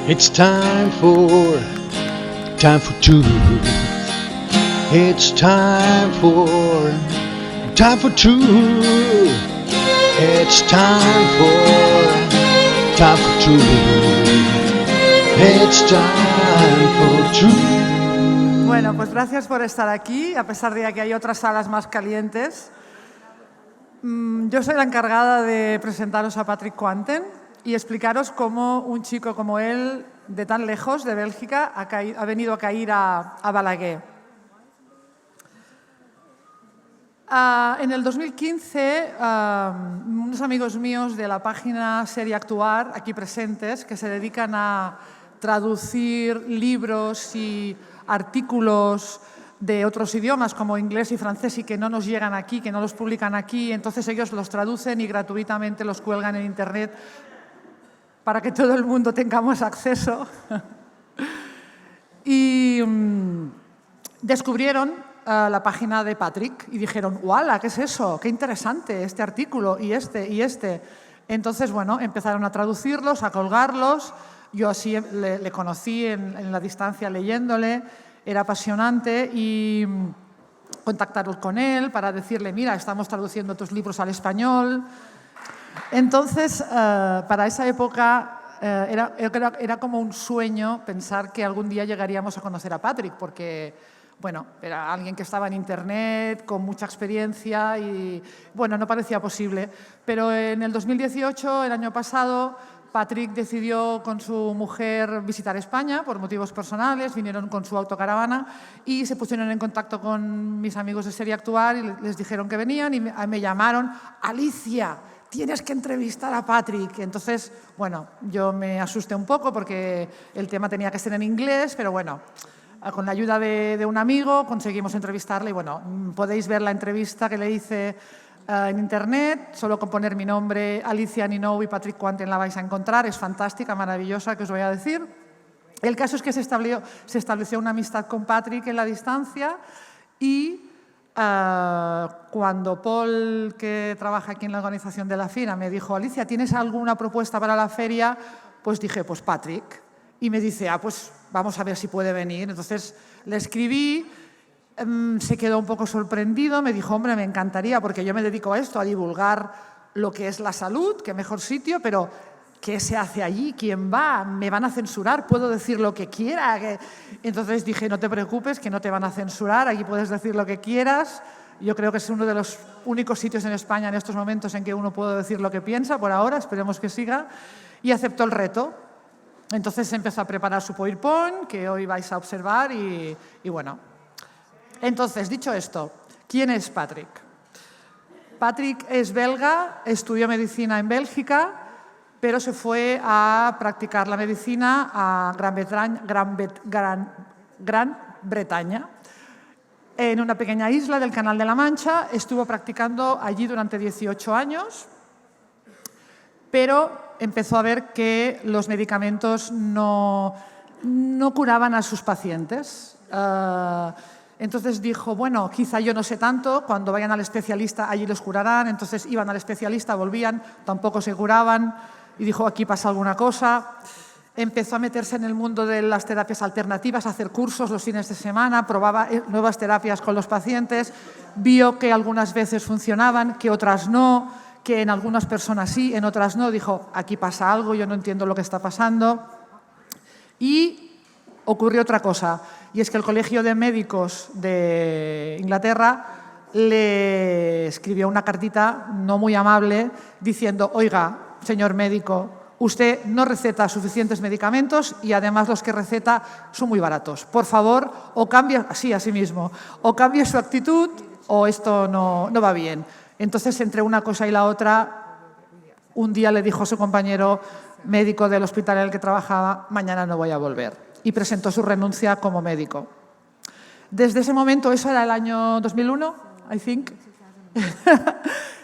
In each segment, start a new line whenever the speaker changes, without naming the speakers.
It's time for two. It's time for two. It's time for two. It's time for two.
Bueno, pues gracias por estar aquí, a pesar de que hay otras salas más calientes. Yo soy la encargada de presentaros a Patrick Quanten y explicaros cómo un chico como él, de tan lejos, de Bélgica, ha venido a caer a Balaguer. En el 2015, unos amigos míos de la página Serie Actuar, aquí presentes, que se dedican a traducir libros y artículos de otros idiomas como inglés y francés y que no nos llegan aquí, que no los publican aquí, entonces ellos los traducen y gratuitamente los cuelgan en Internet para que todo el mundo tengamos acceso. Y descubrieron la página de Patrick y dijeron, ¡wala! ¿Qué es eso? ¡Qué interesante este artículo! Y este. Entonces, bueno, empezaron a traducirlos, a colgarlos. Yo así le conocí en la distancia leyéndole. Era apasionante y contactaros con él para decirle, mira, estamos traduciendo tus libros al español. Entonces, para esa época era como un sueño pensar que algún día llegaríamos a conocer a Patrick, porque, bueno, era alguien que estaba en Internet, con mucha experiencia y, bueno, no parecía posible. Pero en el 2018, el año pasado, Patrick decidió con su mujer visitar España por motivos personales, vinieron con su autocaravana y se pusieron en contacto con mis amigos de Serie Actuar y les dijeron que venían y me llamaron, Alicia, tienes que entrevistar a Patrick. Entonces, bueno, yo me asusté un poco porque el tema tenía que ser en inglés, pero bueno, con la ayuda de un amigo conseguimos entrevistarle y bueno, podéis ver la entrevista que le hice en Internet, solo con poner mi nombre, Alicia Ninou y Patrick Quanten la vais a encontrar, es fantástica, maravillosa, que os voy a decir. El caso es que se estableció una amistad con Patrick en la distancia y cuando Paul, que trabaja aquí en la organización de la FIRA, me dijo, Alicia, ¿tienes alguna propuesta para la feria? Pues dije, pues Patrick. Y me dice, pues vamos a ver si puede venir. Entonces le escribí. Se quedó un poco sorprendido, me dijo, hombre, me encantaría, porque yo me dedico a esto, a divulgar lo que es la salud, qué mejor sitio, pero ¿qué se hace allí? ¿Quién va? ¿Me van a censurar? ¿Puedo decir lo que quiera? Entonces dije, no te preocupes, que no te van a censurar, aquí puedes decir lo que quieras. Yo creo que es uno de los únicos sitios en España en estos momentos en que uno puede decir lo que piensa, por ahora, esperemos que siga, y aceptó el reto. Entonces empezó a preparar su PowerPoint, que hoy vais a observar, y bueno. Entonces, dicho esto, ¿quién es Patrick? Patrick es belga, estudió medicina en Bélgica, pero se fue a practicar la medicina a Gran Bretaña. En una pequeña isla del Canal de la Mancha, estuvo practicando allí durante 18 años, pero empezó a ver que los medicamentos no curaban a sus pacientes. Entonces dijo, bueno, quizá yo no sé tanto, cuando vayan al especialista allí los curarán. Entonces iban al especialista, volvían, tampoco se curaban y dijo, aquí pasa alguna cosa. Empezó a meterse en el mundo de las terapias alternativas, a hacer cursos los fines de semana, probaba nuevas terapias con los pacientes, vio que algunas veces funcionaban, que otras no, que en algunas personas sí, en otras no. Dijo, aquí pasa algo, yo no entiendo lo que está pasando. Y ocurrió otra cosa, y es que el Colegio de Médicos de Inglaterra le escribió una cartita no muy amable diciendo, oiga, señor médico, usted no receta suficientes medicamentos y además los que receta son muy baratos. Por favor, o cambie, así mismo, o cambie su actitud o esto no va bien. Entonces, entre una cosa y la otra, un día le dijo a su compañero médico del hospital en el que trabajaba, mañana no voy a volver. Y presentó su renuncia como médico. Desde ese momento, eso era el año 2001, I think,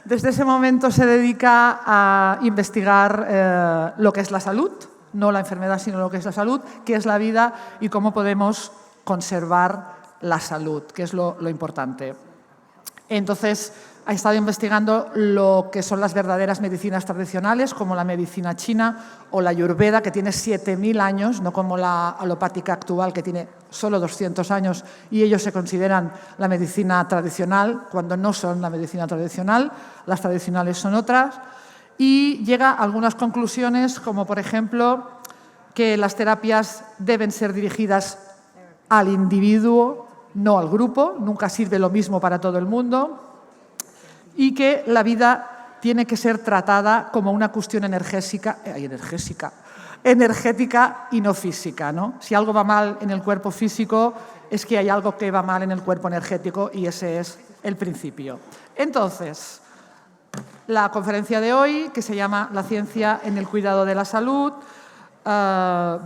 desde ese momento se dedica a investigar lo que es la salud, no la enfermedad, sino lo que es la salud, qué es la vida y cómo podemos conservar la salud, que es lo importante. Entonces, ha estado investigando lo que son las verdaderas medicinas tradicionales, como la medicina china o la ayurveda, que tiene 7.000 años, no como la alopática actual, que tiene solo 200 años, y ellos se consideran la medicina tradicional, cuando no son la medicina tradicional, las tradicionales son otras, y llega a algunas conclusiones, como por ejemplo que las terapias deben ser dirigidas al individuo, no al grupo, nunca sirve lo mismo para todo el mundo, y que la vida tiene que ser tratada como una cuestión energética y no física, ¿no? Si algo va mal en el cuerpo físico, es que hay algo que va mal en el cuerpo energético, y ese es el principio. Entonces, la conferencia de hoy, que se llama La ciencia en el cuidado de la salud,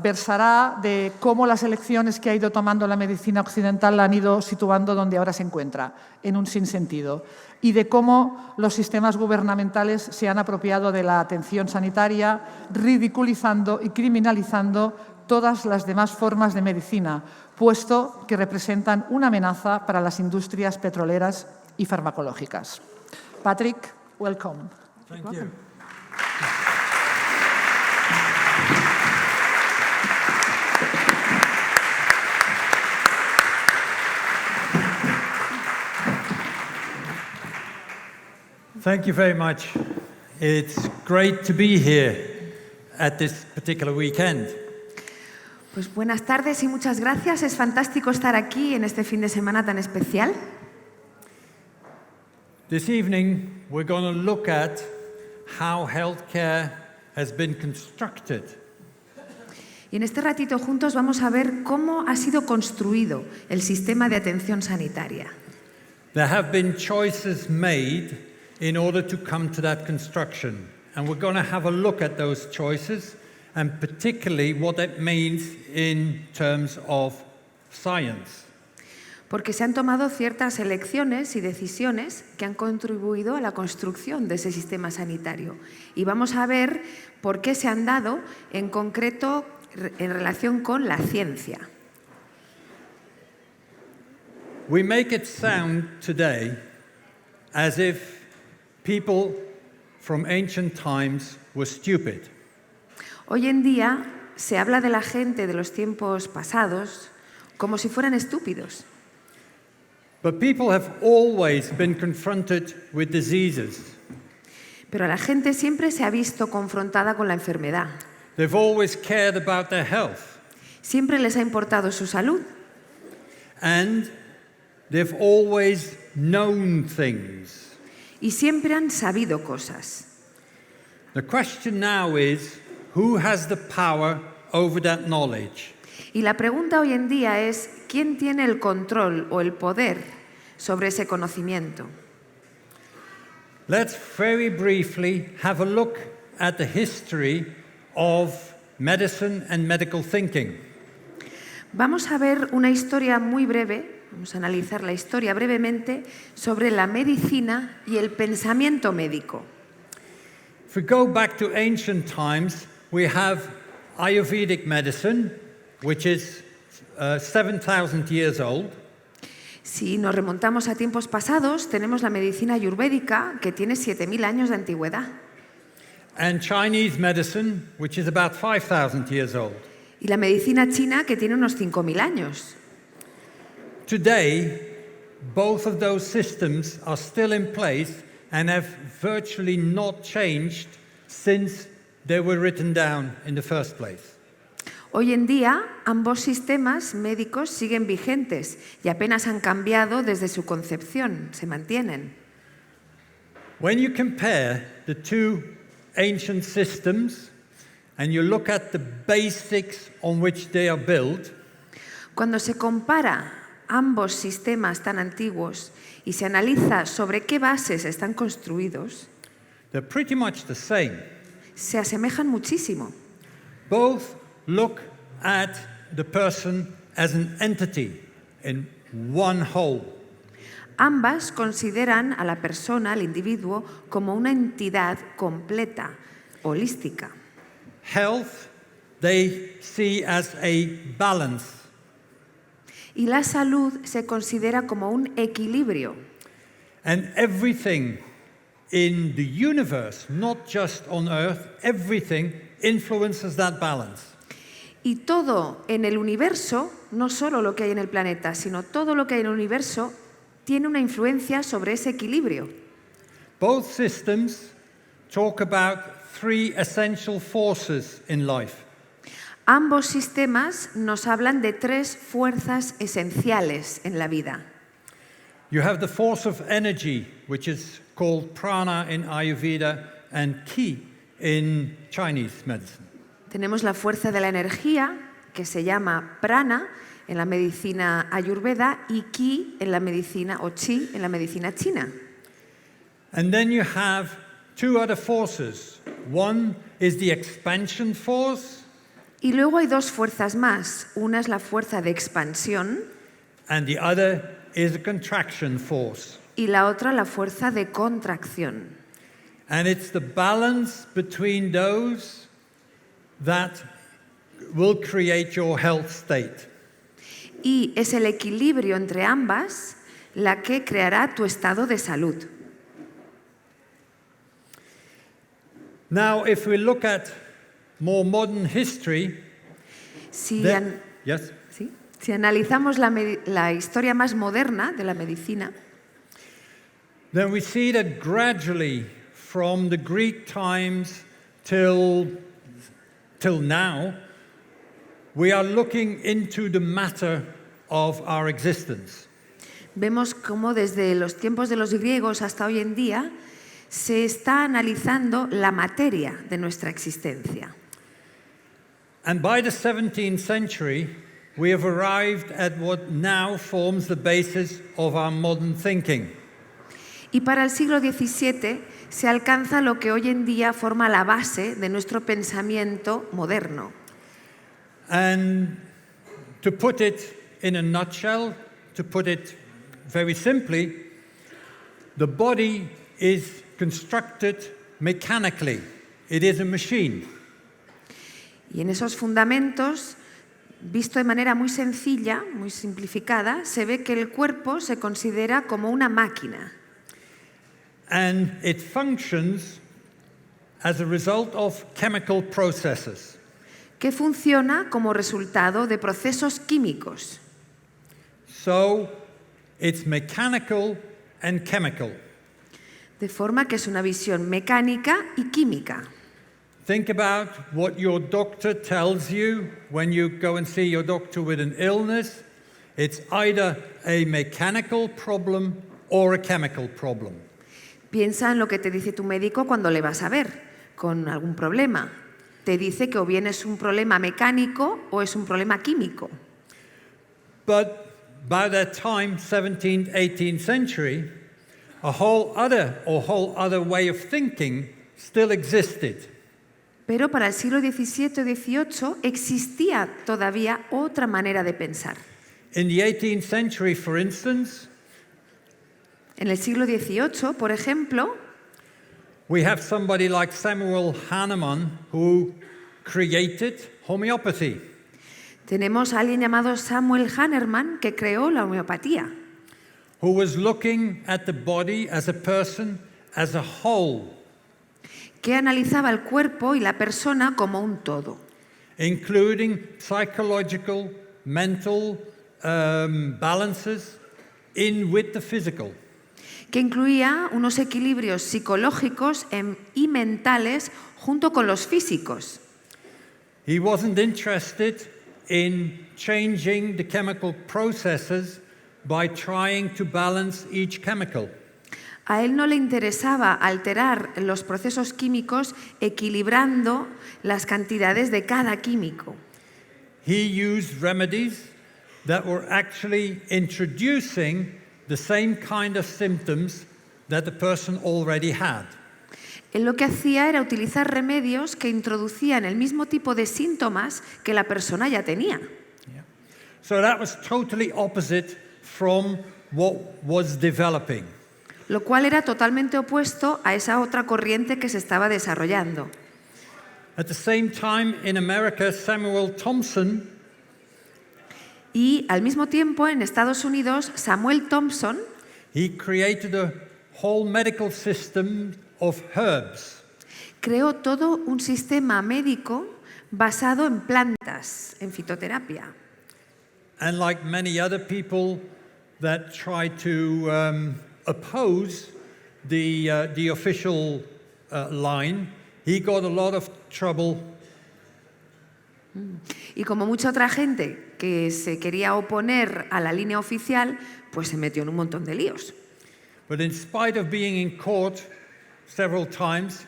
versará de cómo las elecciones que ha ido tomando la medicina occidental la han ido situando donde ahora se encuentra, en un sinsentido, y de cómo los sistemas gubernamentales se han apropiado de la atención sanitaria, ridiculizando y criminalizando todas las demás formas de medicina, puesto que representan una amenaza para las industrias petroleras y farmacológicas. Patrick, welcome.
Thank you. Thank you very much. It's great to be here at this particular weekend.
Pues buenas tardes y muchas gracias. Es fantástico estar aquí en este fin de semana tan especial.
This evening, we're going to look at how healthcare has been constructed.
Y en este ratito juntos vamos a ver cómo ha sido construido el sistema de atención sanitaria.
There have been choices made in order to come to that construction. And we're going to have a look at those choices and particularly what that means in terms of science.
Porque se han tomado ciertas elecciones y decisiones que han contribuido a la construcción de ese sistema sanitario. Y vamos a ver por qué se han dado en concreto en relación con la ciencia.
We make it sound today as if people from ancient times were stupid.
Hoy en día se habla de la gente de los tiempos pasados como si fueran estúpidos.
But people have always been confronted with diseases.
Pero la gente siempre se ha visto confrontada con la enfermedad.
They've always cared about their health.
Siempre les ha importado su salud.
And they've always known things.
Y siempre han sabido cosas.
The question now is, who has the power over that knowledge?
Y la pregunta hoy en día es, ¿quién tiene el control o el poder sobre ese conocimiento?
Let's very briefly have a look at the history of medicine and medical thinking.
Vamos a ver una historia muy breve, vamos a analizar la historia brevemente sobre la medicina y el pensamiento médico.
If we go back to ancient times, we have Ayurvedic medicine, which is 7,000 years old.
Si nos remontamos a tiempos pasados, tenemos la medicina ayurvédica, que tiene 7.000 años de antigüedad.
And Chinese medicine, which is about 5,000 years old.
Y la medicina china, que tiene unos 5.000 años.
Today, both of those systems are still in place and have virtually not changed since they were written down in the first place.
Hoy en día, ambos sistemas médicos siguen vigentes y apenas han cambiado desde su concepción, se mantienen.
When you compare the two ancient systems and you look at the basics on which they are built,
cuando se compara ambos sistemas tan antiguos y se analiza sobre qué bases están construidos,
they're pretty much the same.
se asemejan muchísimo.
Both look at the person as an entity in one whole.
Ambas consideran a la persona, al individuo, como una entidad completa, holística.
Health, they see as a balance.
Y la salud se considera como un equilibrio.
And everything in the universe, not just on Earth, everything influences that balance.
Y todo en el universo, no solo lo que hay en el planeta, sino todo lo que hay en el universo, tiene una influencia sobre ese equilibrio.
Both systems talk about three essential forces in life.
Ambos sistemas nos hablan de tres fuerzas esenciales en la vida.
You have the force of energy, which is called prana in Ayurveda and ki in Chinese medicine.
Tenemos la fuerza de la energía, que se llama prana en la medicina ayurveda y ki en la medicina, o chi en la medicina china.
And then you have two other forces. One is the expansion force,
Y luego hay dos fuerzas más. Una es la fuerza de expansión
and the other is a contraction force.
y la otra la fuerza de contracción.
And it's the balance between those that will create your health state.
Y es el equilibrio entre ambas la que creará tu estado de salud.
Now, if we look at more modern history,
Si,
yes,
¿sí? Si analizamos la historia más moderna de la medicina,
then we see that gradually from the Greek times till now, we are looking into the matter of our existence.
vemos cómo desde los tiempos de los griegos hasta hoy en día se está analizando la materia de nuestra existencia.
And by the 17th century, we have arrived at what now forms the basis of our modern thinking.
Y para el siglo XVII se alcanza lo que hoy en día forma la base de nuestro pensamiento moderno.
And to put it in a nutshell, to put it very simply, the body is constructed mechanically. It is a machine.
Y en esos fundamentos, visto de manera muy sencilla, muy simplificada, se ve que el cuerpo se considera como una máquina.
And it functions as a result of chemical processes.
Que funciona como resultado de procesos químicos.
So it's mechanical and chemical.
De forma que es una visión mecánica y química.
Think about what your doctor tells you when you go and see your doctor with an illness. It's either a mechanical problem or a chemical problem.
Piensa en lo que te dice tu médico cuando le vas a ver con algún problema. Te dice que o bien es un problema mecánico o es un problema químico.
But by that time, 17th, 18th century, a whole other way of thinking still existed.
Pero para el siglo XVII y XVIII existía todavía otra manera de pensar.
In the 18th century, for instance,
En el siglo XVIII, por ejemplo,
we have somebody like Samuel Hahnemann who created homeopathy.
tenemos a alguien llamado Samuel Hahnemann que creó la homeopatía,
Who was looking at the body as a person as a whole,
que analizaba el cuerpo y la persona como un todo,
including psychological, mental balances in with the physical.
que incluía unos equilibrios psicológicos y mentales junto con los físicos.
He wasn't interested in changing the chemical processes by trying to balance each chemical.
A él no le interesaba alterar los procesos químicos equilibrando las cantidades de cada químico.
He used remedies that were actually introducing the same kind of symptoms that the person already had.
Él lo que hacía era utilizar remedios que introducían el mismo tipo de síntomas que la persona ya tenía.
So that was totally opposite from what was developing.
Lo cual era totalmente opuesto a esa otra corriente que se estaba desarrollando.
At the same time, in America, Samuel Thompson
Y al mismo tiempo, en Estados Unidos, Samuel Thompson
he created whole medical system of herbs.
Creó todo un sistema médico basado en plantas, en fitoterapia.
And like many other people that try to oppose the official line, he got a lot of trouble.
Y como mucha otra gente que se quería oponer a la línea oficial, pues se metió en un montón de líos.
But in spite of being in court several times,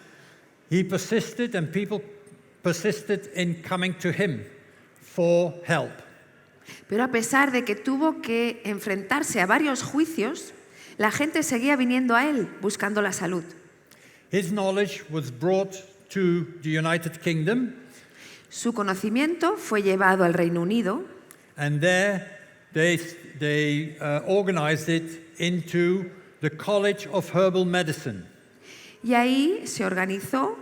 he persisted and people persisted in coming to him for help.
Pero a pesar de que tuvo que enfrentarse a varios juicios, la gente seguía viniendo a él buscando la salud.
His knowledge was brought to the United Kingdom,
Su conocimiento fue llevado al Reino Unido
and there they organized it into the College of Herbal Medicine.
y ahí se organizó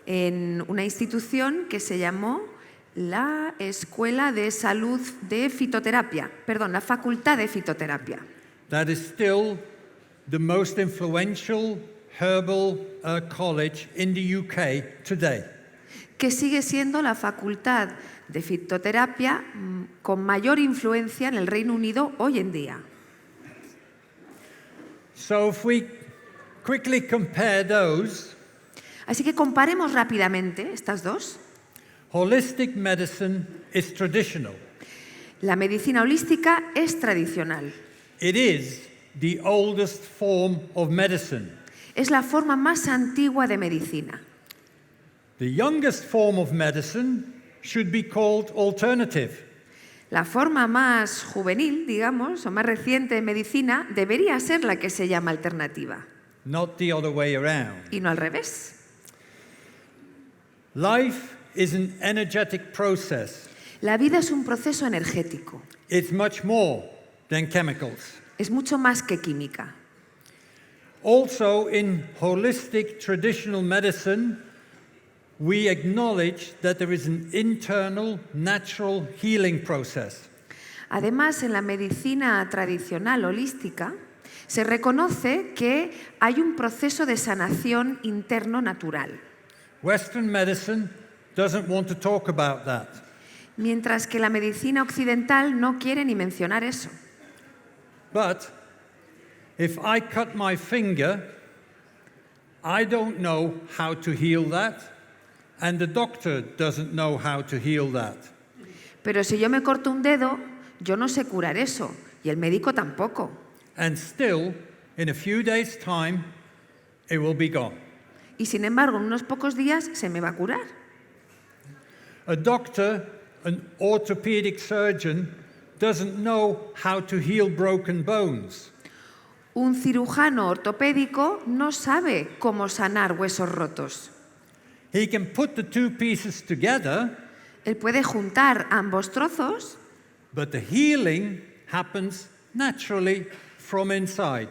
en una institución que se llamó la Escuela de Salud de Fitoterapia, perdón, la Facultad de Fitoterapia.
That is still the most influential herbal college in the UK today.
Que sigue siendo la facultad de fitoterapia con mayor influencia en el Reino Unido hoy en día.
So if we quickly compare those,
Así que comparemos rápidamente estas dos.
holistic medicine is traditional.
La medicina holística es tradicional.
It is the oldest form of medicine.
Es la forma más antigua de medicina.
The youngest form of medicine should be called alternative.
La forma más juvenil, digamos, o más reciente de medicina debería ser la que se llama alternativa,
Not the other way around.
y no al revés.
Life is an energetic process.
La vida es un proceso energético.
It's much more than chemicals.
Es mucho más que química.
Also, in holistic traditional medicine, we acknowledge that there is an internal natural healing process.
Además, en la medicina tradicional holística se reconoce que hay un proceso de sanación interno natural,
Western medicine doesn't want to talk about that.
mientras que la medicina occidental no quiere ni mencionar eso.
But if I cut my finger, I don't know how to heal that, and the doctor doesn't know how to heal that.
Pero si yo me corto un dedo, yo no sé curar eso, y el médico tampoco.
And still, in a few days' time, it will be gone.
Y sin embargo, en unos pocos días se me va a curar.
A doctor, an orthopedic surgeon, doesn't know how to heal broken bones.
Un cirujano ortopédico no sabe cómo sanar huesos rotos.
He can put the two pieces together,
Él puede juntar ambos trozos,
but the healing happens naturally from inside.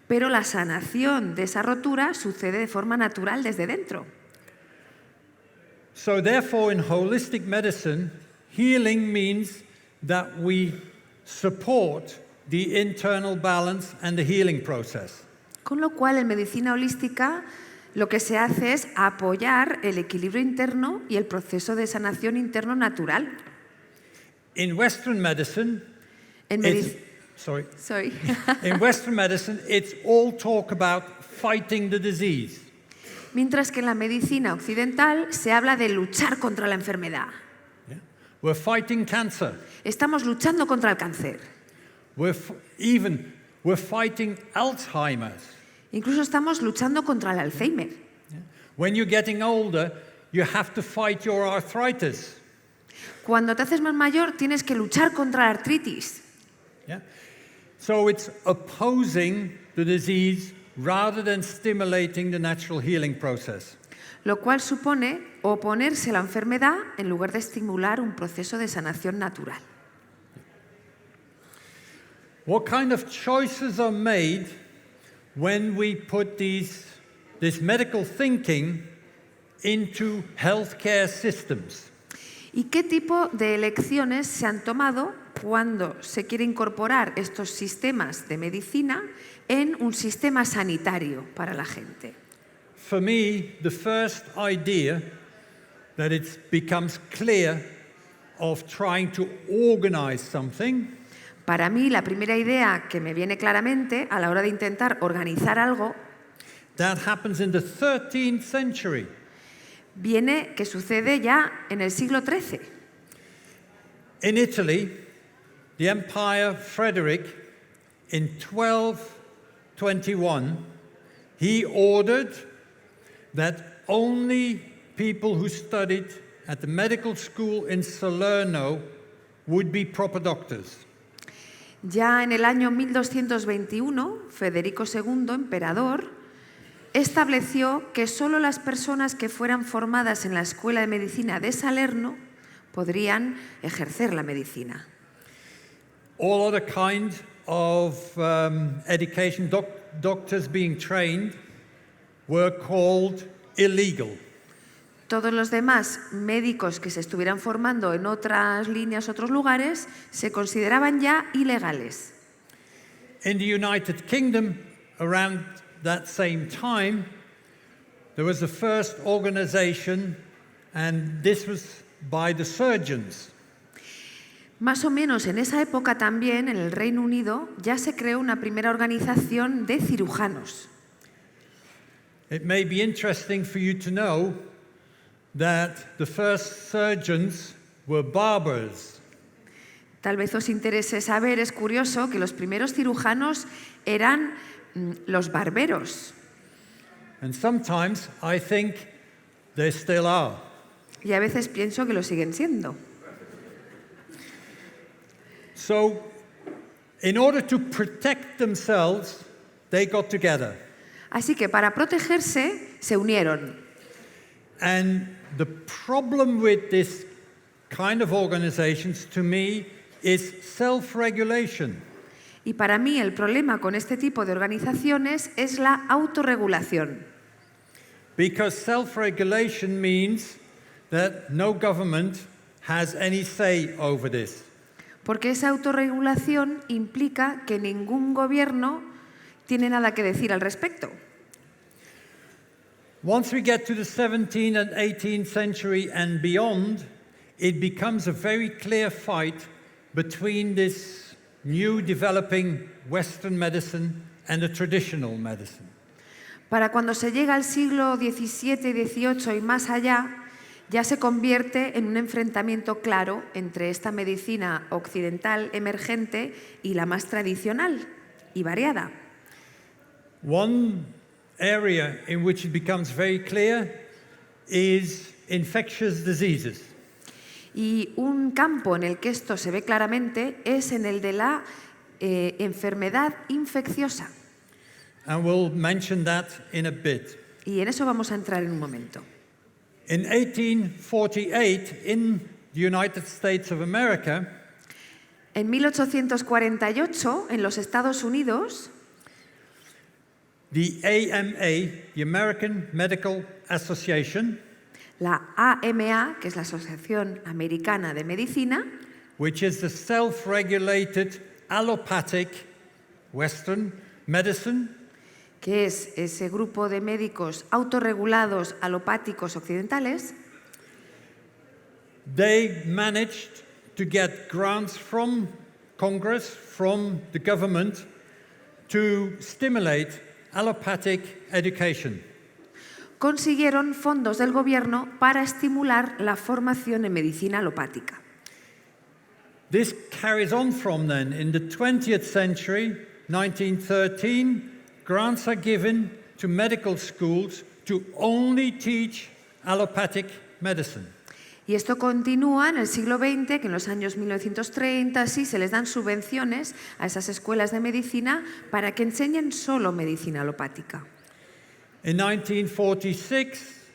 pero la sanación de esa rotura sucede de forma natural desde dentro.
So therefore, in holistic medicine, healing means that we support the internal balance and the healing process.
Con lo cual, en medicina holística, lo que se hace es apoyar el equilibrio interno y el proceso de sanación interno natural.
In Western medicine,
En
it's,
medic-
sorry.
Sorry.
In Western medicine, it's all talk about fighting the disease.
Mientras que en la medicina occidental se habla de luchar contra la enfermedad.
Yeah? We're fighting cancer.
Estamos luchando contra el cáncer.
We're fighting Alzheimer's.
Incluso estamos luchando contra el Alzheimer.
When you're getting older, you have to fight your arthritis.
Cuando te haces más mayor, tienes que luchar contra la artritis.
Yeah? So it's opposing the disease rather than stimulating the natural healing process.
Lo cual supone oponerse a la enfermedad en lugar de estimular un proceso de sanación natural.
What kind of choices are made when we put this medical thinking into healthcare systems?
¿Y qué tipo de elecciones se han tomado cuando se quiere incorporar estos sistemas de medicina en un sistema sanitario para la gente.
For me, the first idea that it becomes clear of trying to organize something
Para mí, la primera idea que me viene claramente a la hora de intentar organizar algo
that happens in the 13th century.
que sucede ya en el siglo XIII.
In Italy, the Emperor Frederick, in 1221, he ordered that only people who studied at the medical school in Salerno would be proper doctors.
Ya en el año 1221, Federico II, emperador, estableció que solo las personas que fueran formadas en la Escuela de Medicina de Salerno podrían ejercer la medicina.
All other kind of education, doctors being trained, were called illegal.
Todos los demás médicos que se estuvieran formando en otras líneas, otros lugares, se consideraban ya ilegales.
In the United Kingdom, around that same time, there was the first organization, and this was by the surgeons.
Más o menos en esa época también, en el Reino Unido, ya se creó una primera organización de cirujanos.
It may be interesting for you to know that the first surgeons were barbers.
Tal vez os interese saber, es curioso, que los primeros cirujanos eran los barberos.
And sometimes I think they still are.
Y a veces pienso que lo siguen siendo.
So, in order to protect themselves, they got together.
Así que para protegerse se unieron.
And the problem with this kind of organizations, to me, is self-regulation.
Y para mí el problema con este tipo de organizaciones es la autorregulación.
Because self-regulation means that no government has any say over this.
Porque esa autorregulación implica que ningún gobierno tiene nada que decir al respecto.
Once we get to the 17th and 18th century and beyond, it becomes a very clear fight between this new developing Western medicine and the traditional medicine.
Para cuando se llega al siglo XVII y XVIII y más allá, ya se convierte en un enfrentamiento claro entre esta medicina occidental emergente y la más tradicional y variada.
One area in which it becomes very clear is infectious diseases.
Y un campo en el que esto se ve claramente es en el de la enfermedad infecciosa.
And we'll mention that in a bit.
Y en eso vamos a entrar en un momento.
In 1848, in the United States of America,
En 1848, en los Estados Unidos,
the AMA, the American Medical Association,
la AMA, que es la Asociación Americana de Medicina,
which is the self-regulated allopathic Western medicine,
que es ese grupo de médicos autorregulados alopáticos occidentales,
they managed to get grants from Congress, from the government, to stimulate allopathic education.
consiguieron fondos del gobierno para estimular la formación en medicina alopática.
This carries on from then. In the 20th century, 1913, grants are given to medical schools to only teach allopathic medicine.
Y esto continúa en el siglo XX, que en los años 1930 sí se les dan subvenciones a esas escuelas de medicina para que enseñen solo medicina alopática.
In 1946,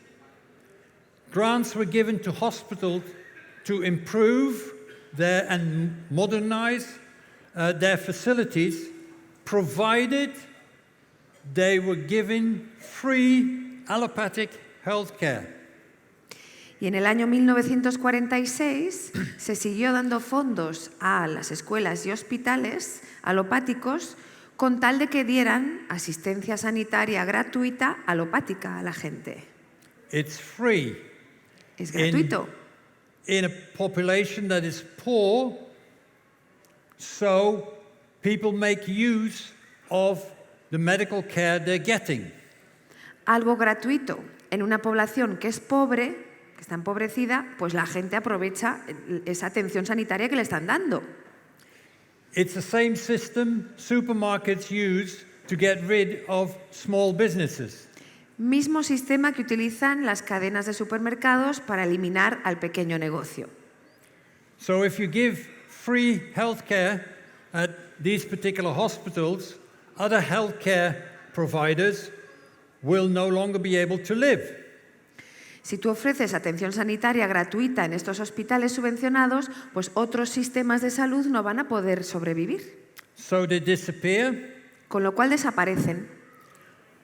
grants were given to hospitals to improve and modernize their facilities, provided they were given free allopathic health care.
Y en el año 1946 se siguió dando fondos a las escuelas y hospitales alopáticos con tal de que dieran asistencia sanitaria gratuita alopática a la gente.
It's free.
Es gratuito.
In a population that is poor, so people make use of the medical care they're getting.
Algo gratuito. En una población que es pobre, que está empobrecida, pues la gente aprovecha esa atención sanitaria que le están dando.
It's the same system supermarkets use to get rid of small businesses.
Mismo sistema que utilizan las cadenas de supermercados para eliminar al pequeño negocio.
So if you give free healthcare at these particular hospitals, other healthcare providers will no longer be able to live.
Si tú ofreces atención sanitaria gratuita en estos hospitales subvencionados, pues otros sistemas de salud no van a poder sobrevivir.
So they disappear.
Con lo cual desaparecen.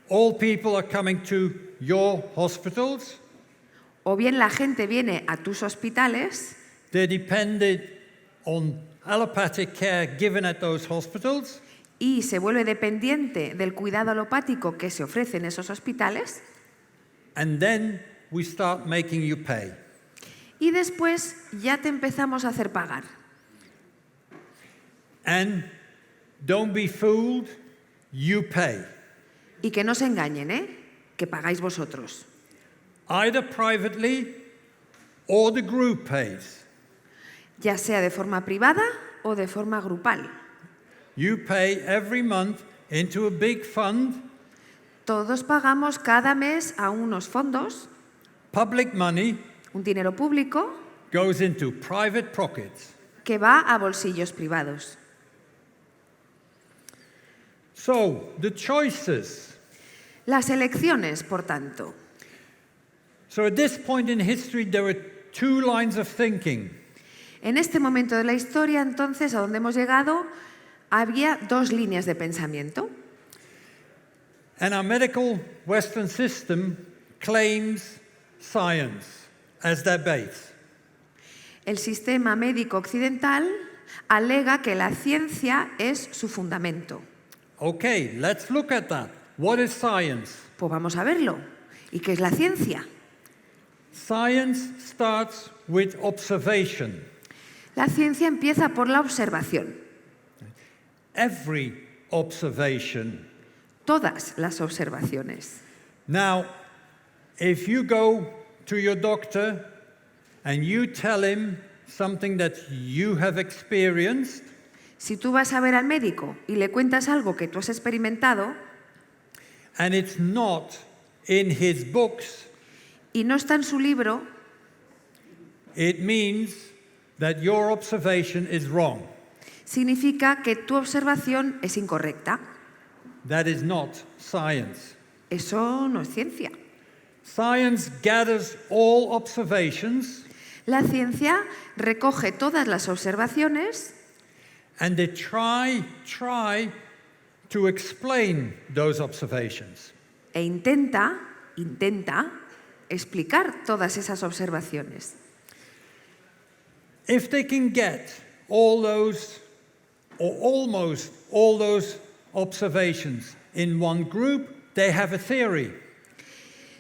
All people are coming to your hospitals.
O bien la gente viene a tus hospitales.
They're dependent on allopathic care given at those hospitals.
Y se vuelve dependiente del cuidado alopático que se ofrece en esos hospitales.
And then we start making you pay.
Y después ya te empezamos a hacer pagar.
And don't be fooled, you pay.
Y que no se engañen, que pagáis vosotros.
Either privately or the group pays.
Ya sea de forma privada o de forma grupal.
You pay every month into a big fund.
Todos pagamos cada mes a unos fondos.
Public money
un dinero público
goes into private pockets.
Que va a bolsillos privados.
So, the choices.
Las elecciones, por tanto.
So at this point in history, there were two lines of thinking.
En este momento de la historia, entonces, a donde hemos llegado, había dos líneas de pensamiento.
And our medical Western system claims science as their base.
El sistema médico occidental alega que la ciencia es su fundamento.
Okay, let's look at that. What is science?
Pues vamos a verlo. ¿Y qué es la ciencia?
Science starts with observation.
La ciencia empieza por la observación.
Every observation.
Todas las observaciones.
Now, if you go to your doctor and you tell him something that you have experienced,
si tú vas a ver al médico y le cuentas algo que tú has experimentado,
and it's not in his books,
y no está en su libro,
it means that your observation is wrong.
Significa que tu observación es incorrecta.
That is not science.
Eso no es ciencia.
Science gathers all observations.
La ciencia recoge todas las observaciones
and they try to explain those observations.
E intenta explicar todas esas observaciones.
If they can get all those, or almost all those observations in one group, they have a theory.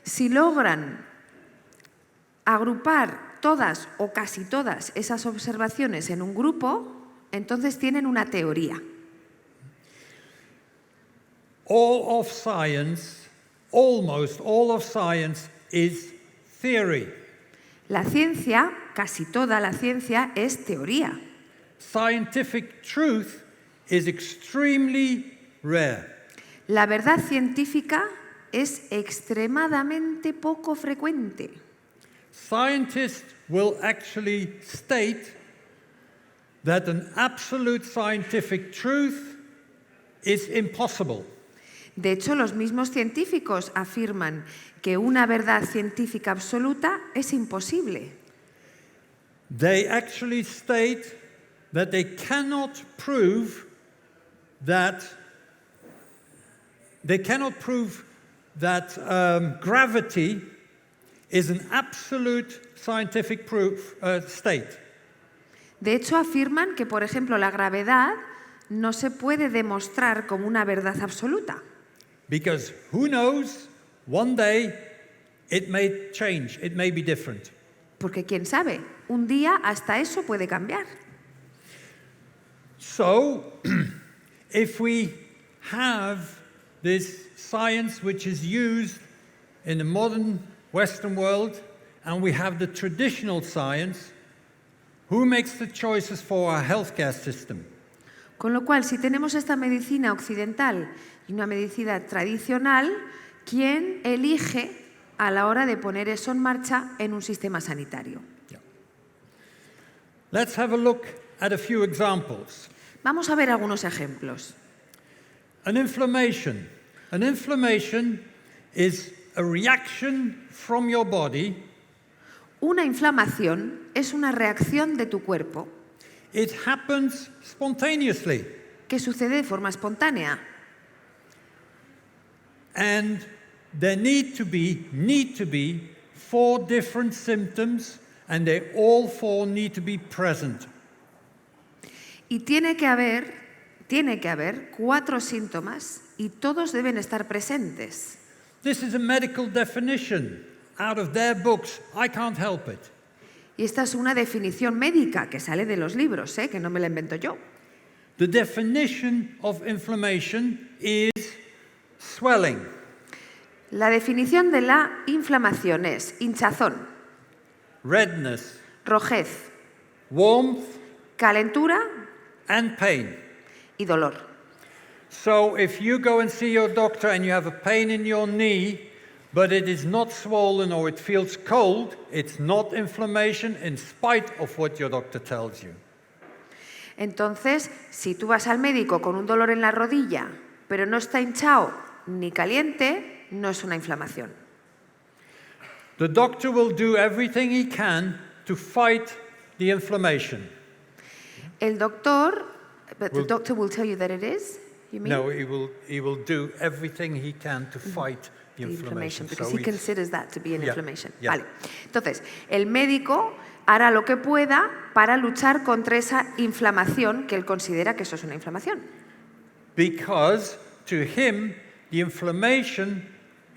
Si logran agrupar todas o casi todas esas observaciones en un grupo, entonces tienen una teoría.
All of science, almost all of science is theory.
La ciencia, casi toda la ciencia, es teoría.
Scientific truth is extremely rare.
La verdad científica es extremadamente poco frecuente.
Scientists will actually state that an absolute scientific truth is impossible.
De hecho, los mismos científicos afirman que una verdad científica absoluta es imposible.
They actually state that they cannot prove that gravity is an absolute scientific proof state.
De hecho, afirman que, por ejemplo, la gravedad no se puede demostrar como una verdad absoluta.
Because who knows, one day it may change, it may be different.
Porque quién sabe, un día hasta eso puede cambiar.
So, if we have this science which is used in the modern Western world, and we have the traditional science, who makes the choices for our healthcare system?
Con lo cual, si tenemos esta medicina occidental y una medicina tradicional, ¿quién elige a la hora de poner eso en marcha en un sistema sanitario?
Yeah. Let's have a look at a few examples.
Vamos a ver algunos ejemplos.
An inflammation. An inflammation is a reaction from your body.
Una inflamación es una reacción de tu cuerpo
It happens spontaneously.
que sucede de forma espontánea.
And there need to be 4 different symptoms, and they all 4 need to be present.
Y tiene que haber 4 síntomas y todos deben estar presentes.
This is a medical definition out of their books. I can't help it.
Y esta es una definición médica que sale de los libros, que no me la invento yo.
The definition of inflammation is swelling,
La definición de la inflamación es hinchazón,
redness,
rojez,
warmth,
calentura
and pain.
y dolor.
So if you go and see your doctor and you have a pain in your knee, but it is not swollen or it feels cold, it's not inflammation in spite of what your doctor tells you.
Entonces, si tú vas al médico con un dolor en la rodilla, pero no está hinchado ni caliente, no es una inflamación.
The doctor will do everything he can to fight the inflammation.
El doctor, but the doctor will tell you that it is, you mean?
No, he will do everything he can to fight the inflammation.
Because
So
he considers that to be an
Yeah,
inflammation.
yeah.
Vale. Entonces, el médico hará lo que pueda para luchar contra esa inflamación que él considera que eso es una inflamación.
Because to him, the inflammation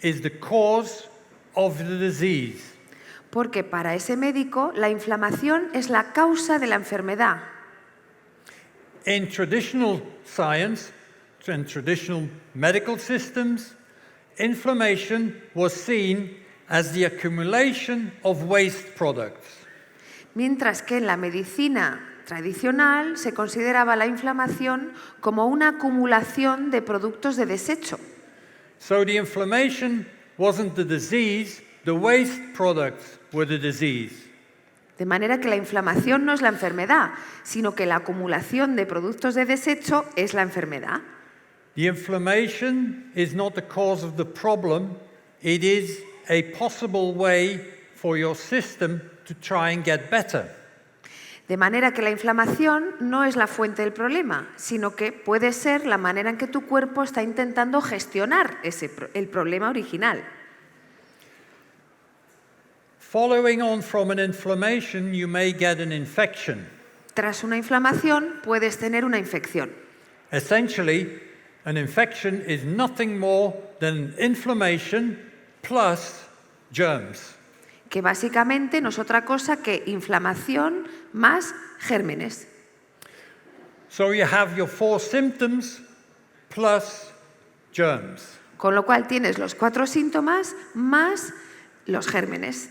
is the cause of the disease.
Porque para ese médico la inflamación es la causa de la enfermedad.
In traditional science and traditional medical systems, inflammation was seen as the accumulation of waste products.
Mientras que en la medicina tradicional se consideraba la inflamación como una acumulación de productos de desecho.
So the inflammation wasn't the disease, the waste products were the disease.
De manera que la inflamación no es la enfermedad, sino que la acumulación de productos de desecho es la enfermedad.
The inflammation is not the cause of the problem, it is a possible way for your system to try and get better.
De manera que la inflamación no es la fuente del problema, sino que puede ser la manera en que tu cuerpo está intentando gestionar el problema original.
Following on from an inflammation, you may get an infection.
Tras una inflamación puedes tener una infección.
Essentially, an infection is nothing more than inflammation plus germs.
Que básicamente no es otra cosa que inflamación más gérmenes.
So you have your 4 symptoms plus germs.
Con lo cual tienes los 4 síntomas más los gérmenes.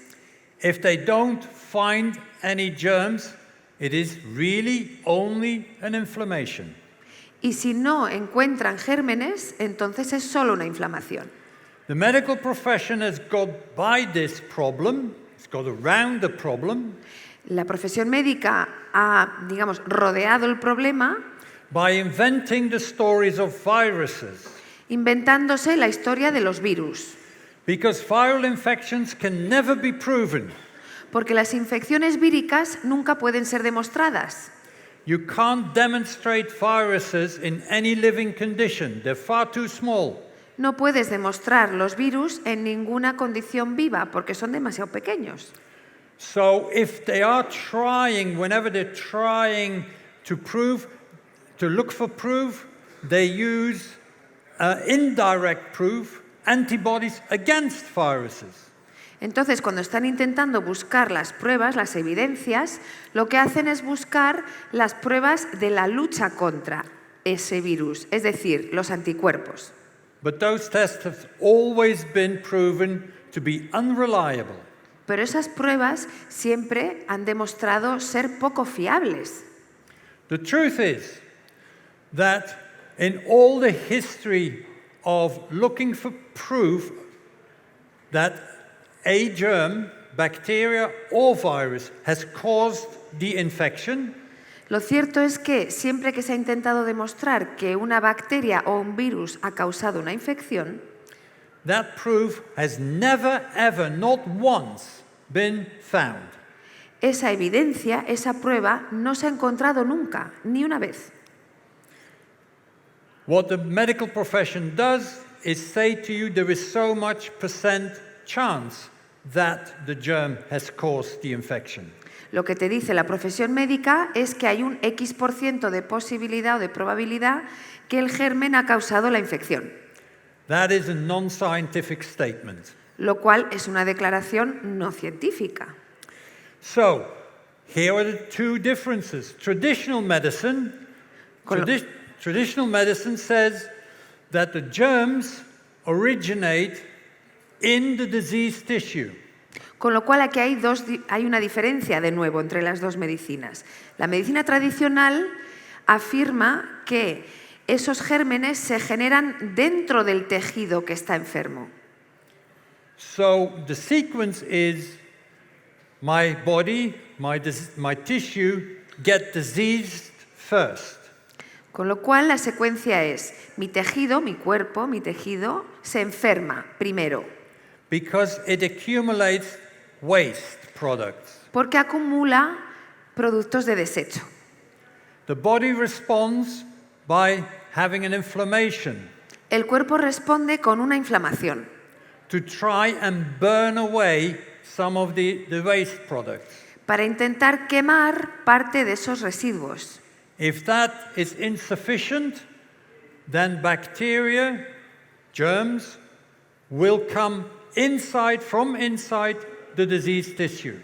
If they don't find any germs, it is really only an inflammation.
Y si no encuentran gérmenes, entonces es solo una inflamación.
The medical profession has got by this problem, it's got around the problem,
La profesión médica ha, digamos, rodeado el problema
by inventing the stories of viruses.
inventándose la historia de los virus.
Because viral infections can never be proven.
Porque las infecciones víricas nunca pueden ser demostradas.
You can't demonstrate viruses in any living condition. They're far too small.
No puedes demostrar los virus en ninguna condición viva porque son demasiado pequeños.
So if they are trying, whenever they're trying to prove, to look for proof, they use indirect proof, antibodies against viruses.
Entonces, cuando están intentando buscar las pruebas, las evidencias, lo que hacen es buscar las pruebas de la lucha contra ese virus, es decir, los anticuerpos.
But those tests have always been proven to be unreliable.
Pero esas pruebas siempre han demostrado ser poco fiables.
The truth is that in all the history of looking for proof that a germ, bacteria or virus has caused the infection,
Lo cierto es que siempre que se ha intentado demostrar que una bacteria o un virus ha causado una infección,
that proof has never, ever, not once been found.
esa evidencia, esa prueba, no se ha encontrado nunca, ni una vez.
What the medical profession does is say to you there is so much % chance that the germ has caused the infection.
Lo que te dice la profesión médica es que hay un X% de posibilidad o de probabilidad que el germen ha causado la infección.
That is a non-scientific statement.
Lo cual es una declaración no científica.
So, here are the two differences. Traditional medicine says that the germs originate in the diseased tissue.
Con lo cual aquí hay una diferencia de nuevo entre las dos medicinas. La medicina tradicional afirma que esos gérmenes se generan dentro del tejido que está enfermo.
So the sequence is my body, my tissue get diseased first.
Con lo cual la secuencia es mi tejido, mi cuerpo, mi tejido se enferma primero.
Because it accumulates waste products.
Porque acumula productos de desecho.
The body responds by having an inflammation.
El cuerpo responde con una inflamación.
To try and burn away some of the waste products.
Para intentar quemar parte de esos residuos.
If that is insufficient, then bacteria, germs, will come from inside the diseased tissue.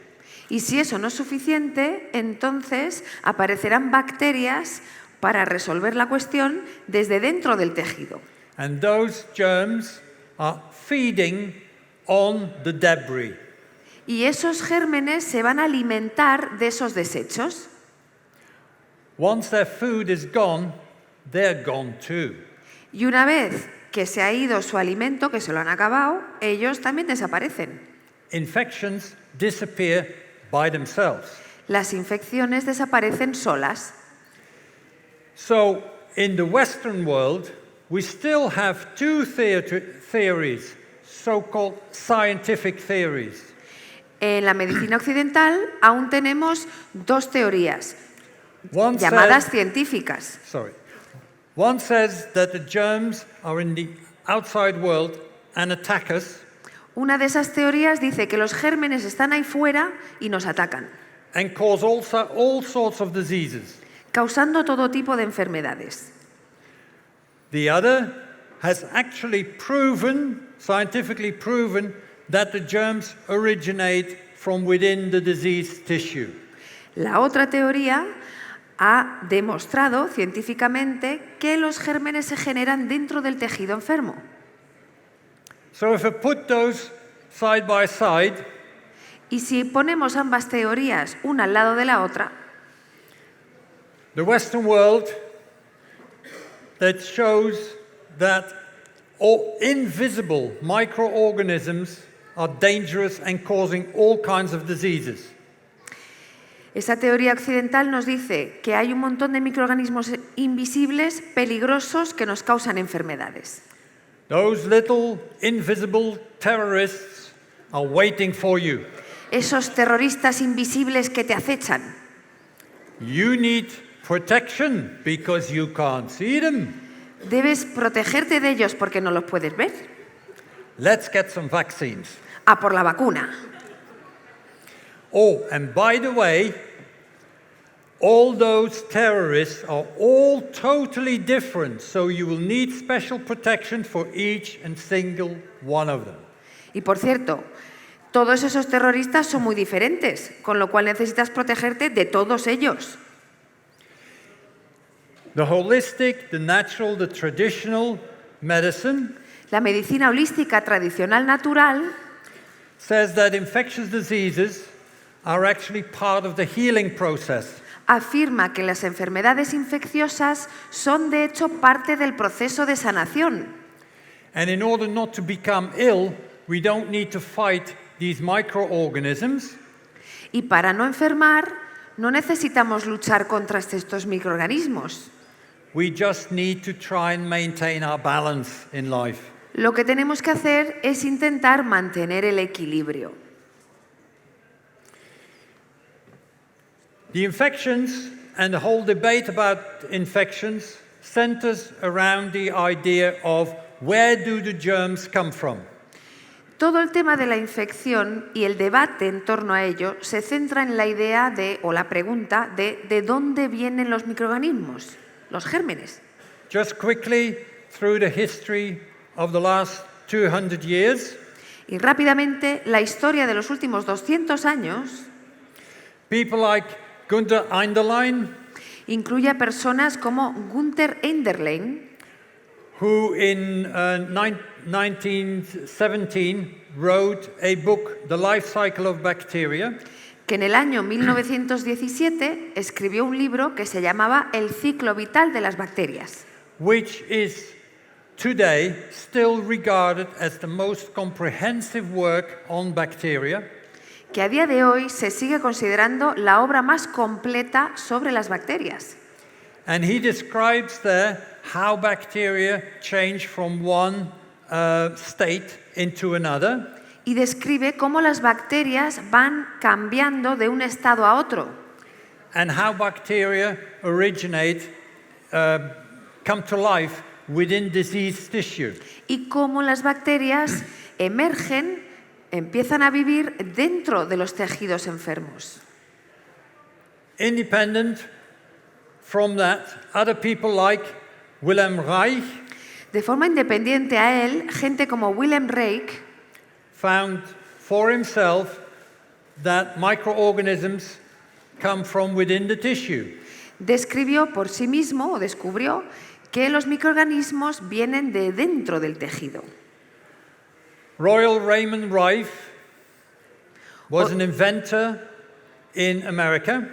Y si eso no es suficiente, entonces aparecerán bacterias para resolver la cuestión desde dentro del tejido.
And those germs are feeding on the debris.
Y esos gérmenes se van a alimentar de esos desechos.
Once their food is gone, they're gone too.
Y una vez que se ha ido su alimento, que se lo han acabado, ellos también desaparecen.
Infections disappear by themselves.
Las infecciones desaparecen solas.
So, in the Western world, we still have two theories, so-called scientific theories.
En la medicina occidental aún tenemos dos teorías
One
llamadas científicas.
One says that the germs are in the outside world and attack us.
Una de esas teorías dice que los gérmenes están ahí fuera y nos atacan,
And cause all sorts of diseases.
causando todo tipo de enfermedades.
The other has actually scientifically proven, that the germs originate from within the diseased tissue.
La otra teoría ha demostrado científicamente que los gérmenes se generan dentro del tejido enfermo.
So if I put those side by side,
Y si ponemos ambas teorías una al lado de la otra,
the Western world that shows that all invisible microorganisms are dangerous and causing all kinds of diseases.
esa teoría occidental nos dice que hay un montón de microorganismos invisibles, peligrosos, que nos causan enfermedades.
Those little invisible terrorists are waiting for you.
Esos terroristas invisibles que te acechan.
You need protection because you can't see them.
Debes protegerte de ellos porque no los puedes ver.
Let's get some vaccines.
A por la vacuna.
Oh, and by the way, all those terrorists are all totally different, so you will need special protection for each and single one of them.
Y por cierto, todos esos terroristas son muy diferentes, con lo cual necesitas protegerte de todos ellos.
The holistic, the natural, the traditional medicine
La medicina holística tradicional natural
says that infectious diseases are actually part of the healing process.
afirma que las enfermedades infecciosas son de hecho parte del proceso de sanación.
And in order not to become ill, we don't need to fight these microorganisms.
Y para no enfermar, no necesitamos luchar contra estos microorganismos.
We just need to try and maintain our balance in life.
Lo que tenemos que hacer es intentar mantener el equilibrio.
The infections and the whole debate about infections centers around the idea of where do the germs come from?
Todo el tema de la infección y el debate en torno a ello se centra en la idea o la pregunta de dónde vienen los microorganismos, los gérmenes.
Just quickly, through the history of the last 200 years,
Y rápidamente, la historia de los últimos 200 años
people like Gunther Einderlein,
incluye a personas como Gunther Einderlein,
who in 1917 wrote a book, The Life Cycle of Bacteria,
que en el año 1917 escribió un libro que se llamaba El ciclo vital de las bacterias,
which is today still regarded as the most comprehensive work on bacteria.
que a día de hoy se sigue considerando la obra más completa sobre las bacterias.
And he describes there how bacteria change from one state into another.
Y describe cómo las bacterias van cambiando de un estado a otro.
And how bacteria originate, come to life within diseased tissue.
Y cómo las bacterias emergen, empiezan a vivir dentro de los tejidos enfermos.
Independent from that, other people like Wilhelm Reich
De forma independiente a él, gente como Wilhelm Reich
found for himself that microorganisms come from within the tissue.
describió por sí mismo o descubrió que los microorganismos vienen de dentro del tejido.
Royal Raymond Reich was an inventor in America.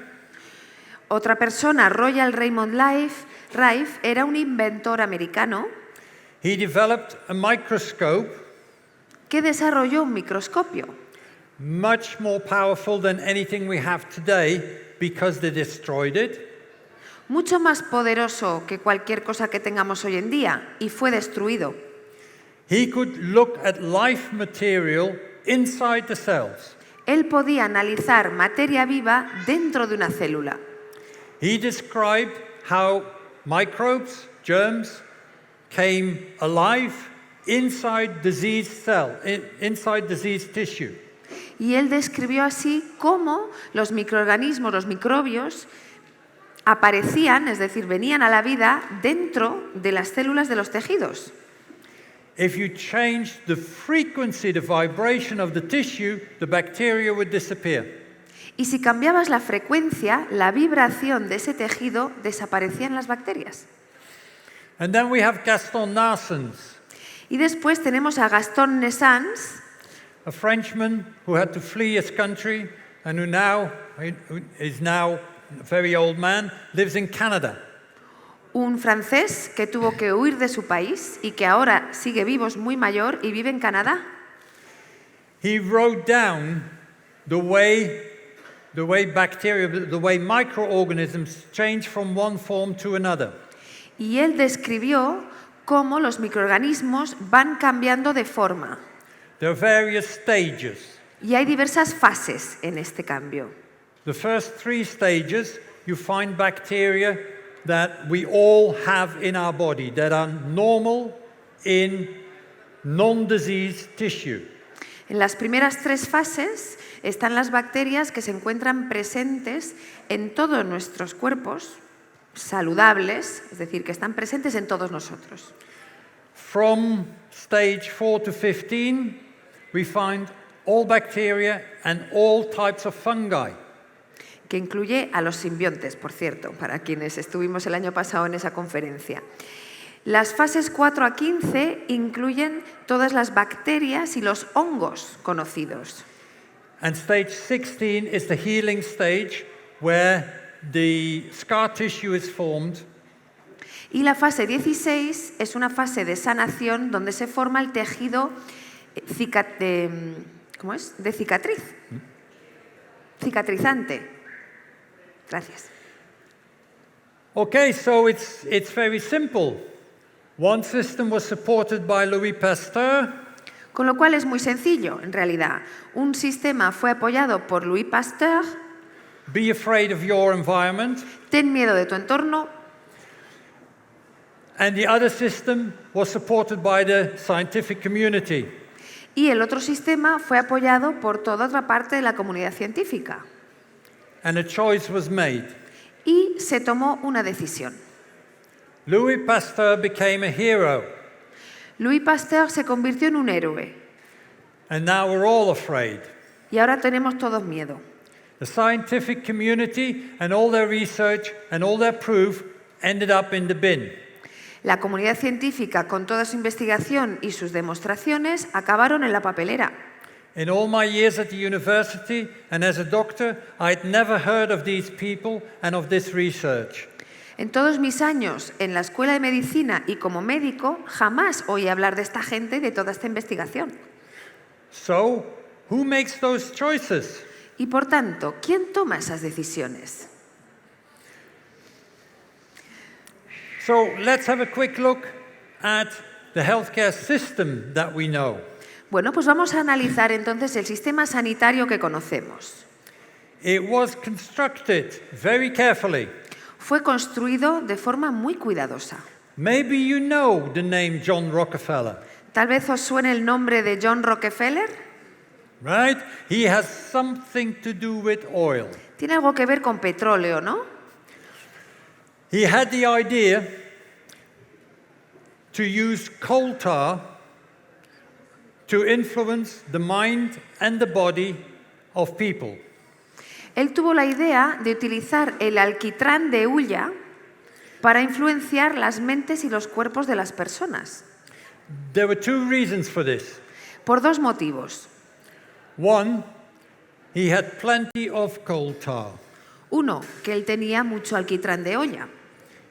Otra persona, Royal Raymond Reich, era un inventor americano
He developed a microscope
que desarrolló un microscopio,
much more powerful than anything we have today because they destroyed it.
mucho más poderoso que cualquier cosa que tengamos hoy en día, y fue destruido.
He could look at life material inside the cells.
Él podía analizar materia viva dentro de una célula.
He described how microbes, germs, came alive inside diseased inside diseased tissue.
Y él describió así cómo los microorganismos, los microbios, aparecían, es decir, venían a la vida dentro de las células de los tejidos.
If you changed the frequency, the vibration of the tissue, the bacteria would disappear.
Y si cambiabas la frecuencia, la vibración de ese tejido, desaparecían las bacterias.
And then we have Gaston Nassens,
Y después tenemos a Gaston Nassens,
a Frenchman who had to flee his country and who is now a very old man, lives in Canada.
un francés que tuvo que huir de su país y que ahora sigue vivo, es muy mayor y vive en Canadá.
He wrote down the way bacteria, the way microorganisms change from one form to another.
Y él describió cómo los microorganismos van cambiando de forma.
There are various stages.
Y hay diversas fases en este cambio.
The first 3 stages, you find bacteria that we all have in our body that are normal in non-diseased tissue.
En las primeras 3 fases están las bacterias que se encuentran presentes en todos nuestros cuerpos, saludables, es decir, que están presentes en todos nosotros.
From stage 4 to 15, we find all bacteria and all types of fungi.
Que incluye a los simbiontes, por cierto, para quienes estuvimos el año pasado en esa conferencia. Las fases 4 a 15 incluyen todas las bacterias y los hongos conocidos.
And stage 16 is the healing stage where the scar tissue is formed.
Y la fase 16 es una fase de sanación donde se forma el tejido de cicatriz. Cicatrizante. Gracias.
Okay, so it's very simple. One system was supported by Louis Pasteur.
Con lo cual es muy sencillo, en realidad. Un sistema fue apoyado por Louis Pasteur.
Be afraid of your environment.
Ten miedo de tu entorno.
And the other system was supported by the scientific community.
Y el otro sistema fue apoyado por toda otra parte de la comunidad científica.
And a choice was made.
Y se tomó una decisión.
Louis Pasteur became a hero.
Louis Pasteur se convirtió en un héroe.
And now we're all afraid.
Y ahora tenemos todos miedo.
The scientific community and all their research and all their proof ended up in the bin.
La comunidad científica, con toda su investigación y sus demostraciones, acabaron en la papelera.
In all my years at the university and as a doctor, I'd never heard of these people and of this research.
En todos mis años en la escuela de medicina y como médico, jamás oí hablar de esta gente y de toda esta investigación.
So, who makes those choices?
Y por tanto, ¿quién toma esas decisiones?
So, let's have a quick look at the healthcare system that we know.
Bueno, pues vamos a analizar entonces el sistema sanitario que conocemos.
It was constructed very carefully.
Fue construido de forma muy cuidadosa.
Maybe you know the name John Rockefeller,
Tal vez os suene el nombre de John Rockefeller.
right? He has something to do with oil.
Tiene algo que ver con petróleo, ¿no?
He had the idea to use coal tar to influence the mind and the body of people.
Él tuvo la idea de utilizar el alquitrán de hulla para influenciar las mentes y los cuerpos de las personas.
There were 2 reasons for this.
Por 2 motivos.
One, he had plenty of coal tar.
Uno, que él tenía mucho alquitrán de olla,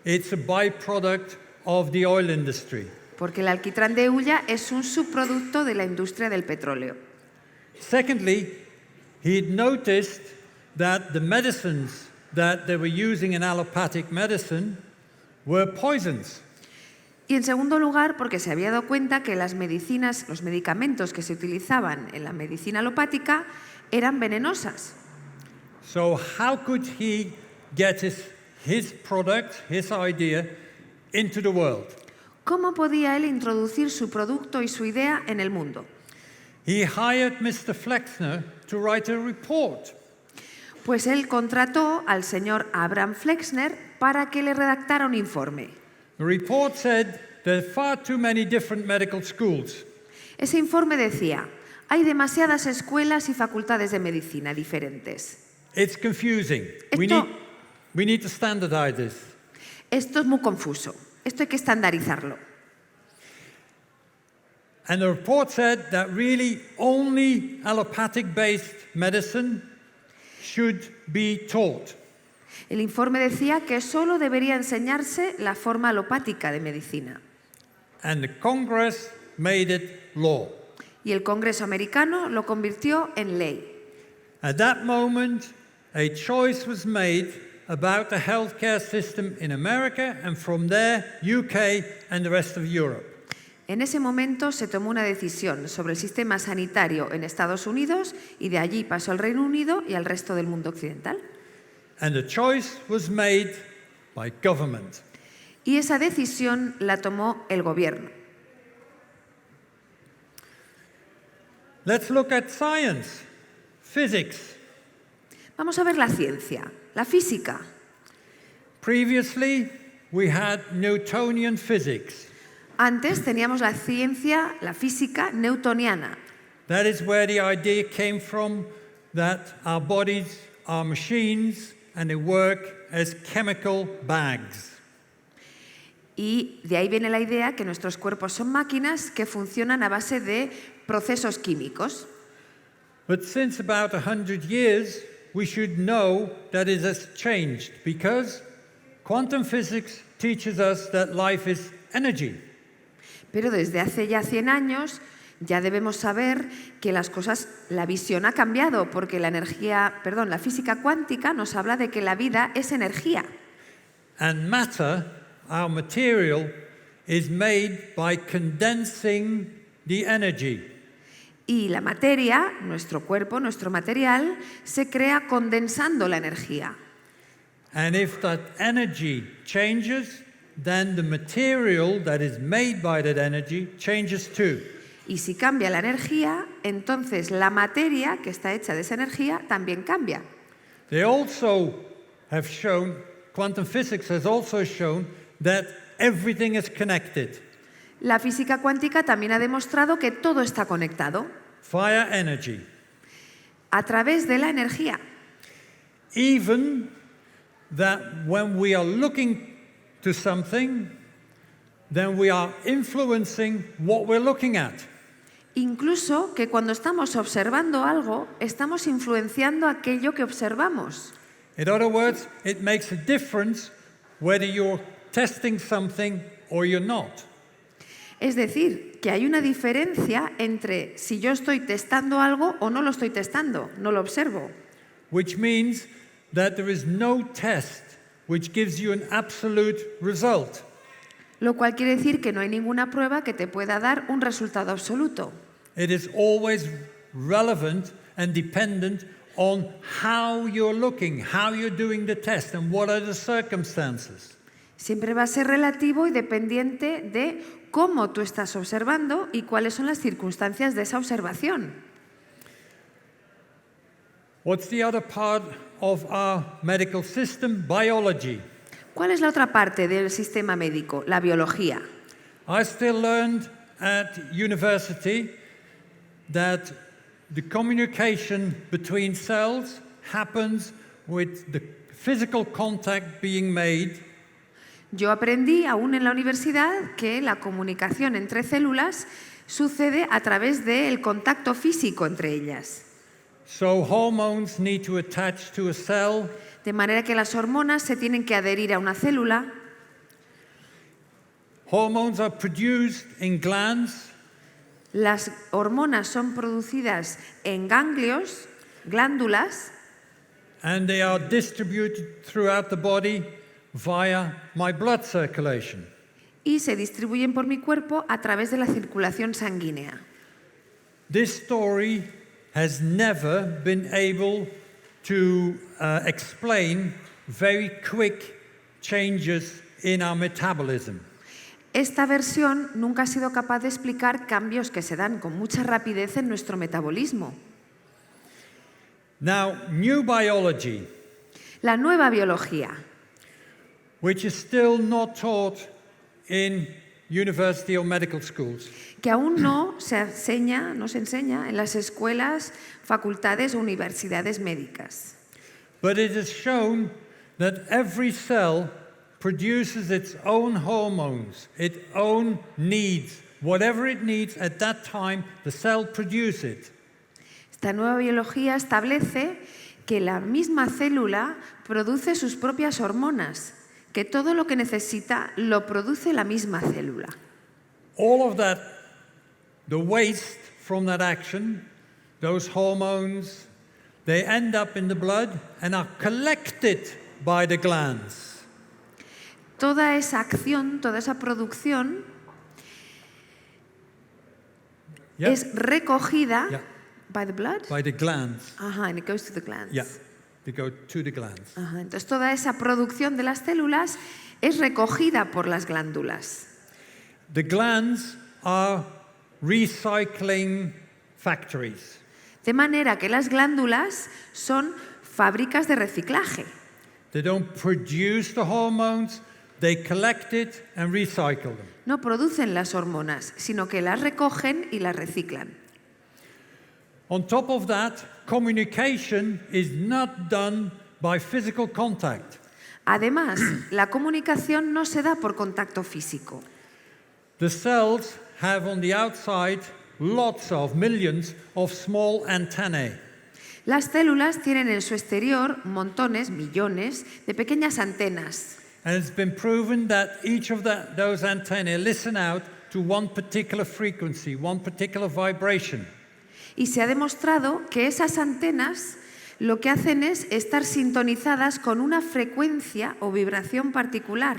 It's a byproduct of the oil industry.
porque el alquitrán de hulla es un subproducto de la industria del petróleo.
Secondly, he'd noticed that the medicines that they were using in allopathic medicine were poisons.
Y en segundo lugar, porque se había dado cuenta que las medicinas, los medicamentos que se utilizaban en la medicina alopática eran venenosas.
So how could he get his product, his idea, into the world?
¿Cómo podía él introducir su producto y su idea en el mundo?
He hired Mr. Flexner to write a report.
Pues él contrató al señor Abraham Flexner para que le redactara un informe.
The report said there are far too many different medical schools.
Ese informe decía, hay demasiadas escuelas y facultades de medicina diferentes.
It's confusing.
Esto-
We need to standardize this.
Esto es muy confuso. Esto hay que estandarizarlo.
And the report said that really only allopathic-based medicine should be taught.
El informe decía que solo debería enseñarse la forma alopática de medicina.
And the Congress made it law.
Y el Congreso americano lo convirtió en ley.
At that moment, a choice was made about the healthcare system in America, and from there, UK and the rest of Europe.
En ese momento se tomó una decisión sobre el sistema sanitario en Estados Unidos y de allí pasó al Reino Unido y al resto del mundo occidental.
And the choice was made by government.
Y esa decisión la tomó el gobierno.
Let's look at science, physics.
Vamos a ver la ciencia, la física.
Previously, we had Newtonian physics.
Antes teníamos la ciencia, la física newtoniana.
That is where the idea came from that our bodies are machines and they work as chemical bags.
Y de ahí viene la idea que nuestros cuerpos son máquinas que funcionan a base de procesos químicos.
But since about 100 years, we should know that it has changed because quantum physics teaches us that life is energy.
Pero desde hace ya 100 años ya debemos saber que la visión ha cambiado porque la física cuántica nos habla de que la vida es energía.
And matter, our material, is made by condensing the energy.
Y la materia, nuestro cuerpo, nuestro material, se crea condensando la energía.
And if that energy changes, then the material that is made by that energy changes too.
Y si cambia la energía, entonces la materia que está hecha de esa energía también cambia.
They also have shown, quantum physics has also shown that everything is connected.
La física cuántica también ha demostrado que todo está conectado
Via energy.
a través de la energía.
Even that when we are looking to something, then we are influencing what we're looking at.
Incluso que cuando estamos observando algo, estamos influenciando aquello que observamos.
In other words, it makes a difference whether you're testing something or you're not.
Es decir, que hay una diferencia entre si yo estoy testando algo o no lo estoy testando, no lo observo.
Which means that there is no test which gives you an absolute result.
Lo cual quiere decir que no hay ninguna prueba que te pueda dar un resultado absoluto.
It is always relevant and dependent on how you're looking, how you're doing the test, and what are the circumstances.
Siempre va a ser relativo y dependiente de cómo tú estás observando y cuáles son las circunstancias de esa observación.
What's the other part of our medical system? Biology.
¿Cuál es la otra parte del sistema médico? La biología.
I still learned at university that the communication between cells happens with the physical contact being made.
Yo aprendí aún en la universidad que la comunicación entre células sucede a través del contacto físico entre ellas.
So hormones need to attach to a cell.
De manera que las hormonas se tienen que adherir a una célula.
Hormones are produced in glands.
Las hormonas son producidas en ganglios, glándulas,
And they are distributed throughout the body via my blood circulation.
y se distribuyen por mi cuerpo a través de la circulación sanguínea.
This story has never been able to explain very quick changes in our metabolism.
Esta versión nunca ha sido capaz de explicar cambios que se dan con mucha rapidez en nuestro metabolismo.
Now, new biology,
La nueva biología,
which is still not taught in university or medical schools,
que aún no se enseña en las escuelas, facultades o universidades médicas.
but it has shown that every cell produces its own hormones, its own needs. Whatever it needs at that time, the cell produces it.
Esta nueva biología establece que la misma célula produce sus propias hormonas, que todo lo que necesita lo produce la misma célula.
All of that, the waste from that action, those hormones, they end up in the blood and are collected by the glands.
Toda esa acción, toda esa producción
Yeah.
es recogida
Yeah.
by the blood.
By the glands.
Ajá, and it goes to the glands.
Yeah. They go to the glands.
Ajá, entonces toda esa producción de las células es recogida por las glándulas.
The glands are recycling factories.
De manera que las glándulas son fábricas de reciclaje.
They don't produce the hormones, they collect it and recycle them.
No producen las hormonas, sino que las recogen y las reciclan.
On top of that, communication is not done by physical contact.
Además, la comunicación no se da por contacto físico.
The cells have on the outside lots of millions of small antennae.
Las células tienen en su exterior montones, millones de pequeñas antenas.
And it's been proven that each of those antennae listen out to one particular frequency, one particular vibration.
Y se ha demostrado que esas antenas lo que hacen es estar sintonizadas con una frecuencia o vibración particular.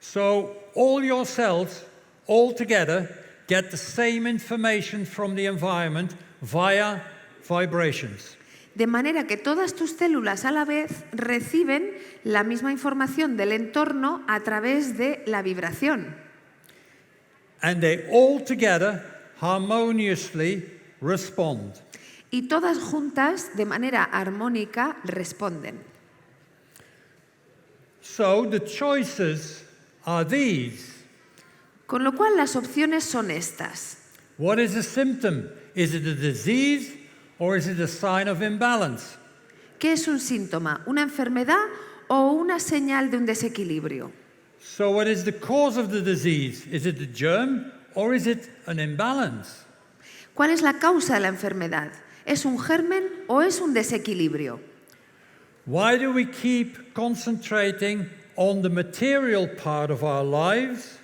So all your cells, all together, get the same information from the environment via vibrations.
De manera que todas tus células a la vez reciben la misma información del entorno a través de la vibración.
And they all together harmoniously respond.
Y todas juntas, de manera armónica, responden.
So the choices are these.
Con lo cual las opciones son estas.
What is a symptom? Is it a disease or is it a sign of imbalance?
¿Qué es un síntoma? ¿Una enfermedad o una señal de un desequilibrio?
So what is the cause of the disease? Is it a germ or is it an imbalance?
¿Cuál es la causa de la enfermedad? ¿Es un germen o es un desequilibrio?
Why do we keep concentrating on the material part of our lives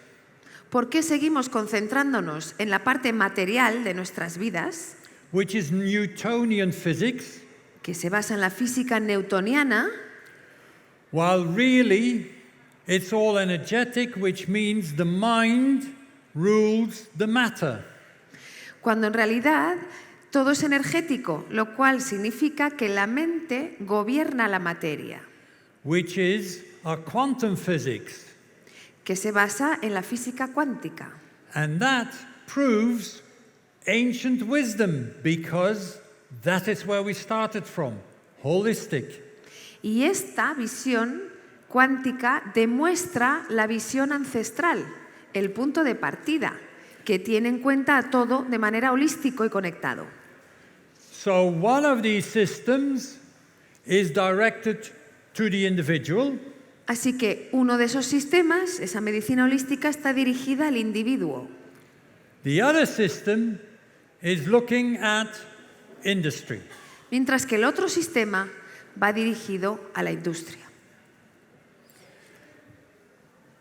¿Por qué seguimos concentrándonos en la parte material de nuestras vidas,
which is Newtonian physics,
que se basa en la física newtoniana,
while really it's all energetic, which means the mind rules the matter?
cuando en realidad todo es energético, lo cual significa que la mente gobierna la materia,
Which is our quantum physics.
que se basa en la física cuántica.
And that proves ancient wisdom because that is where we started from, holistic.
Y esta visión cuántica demuestra la visión ancestral, el punto de partida, que tiene en cuenta a todo de manera holístico y conectado.
So one of these systems is directed to the individual,
Así que uno de esos sistemas, esa medicina holística, está dirigida al individuo.
the other system is looking at industry.
Mientras que el otro sistema va dirigido a la industria.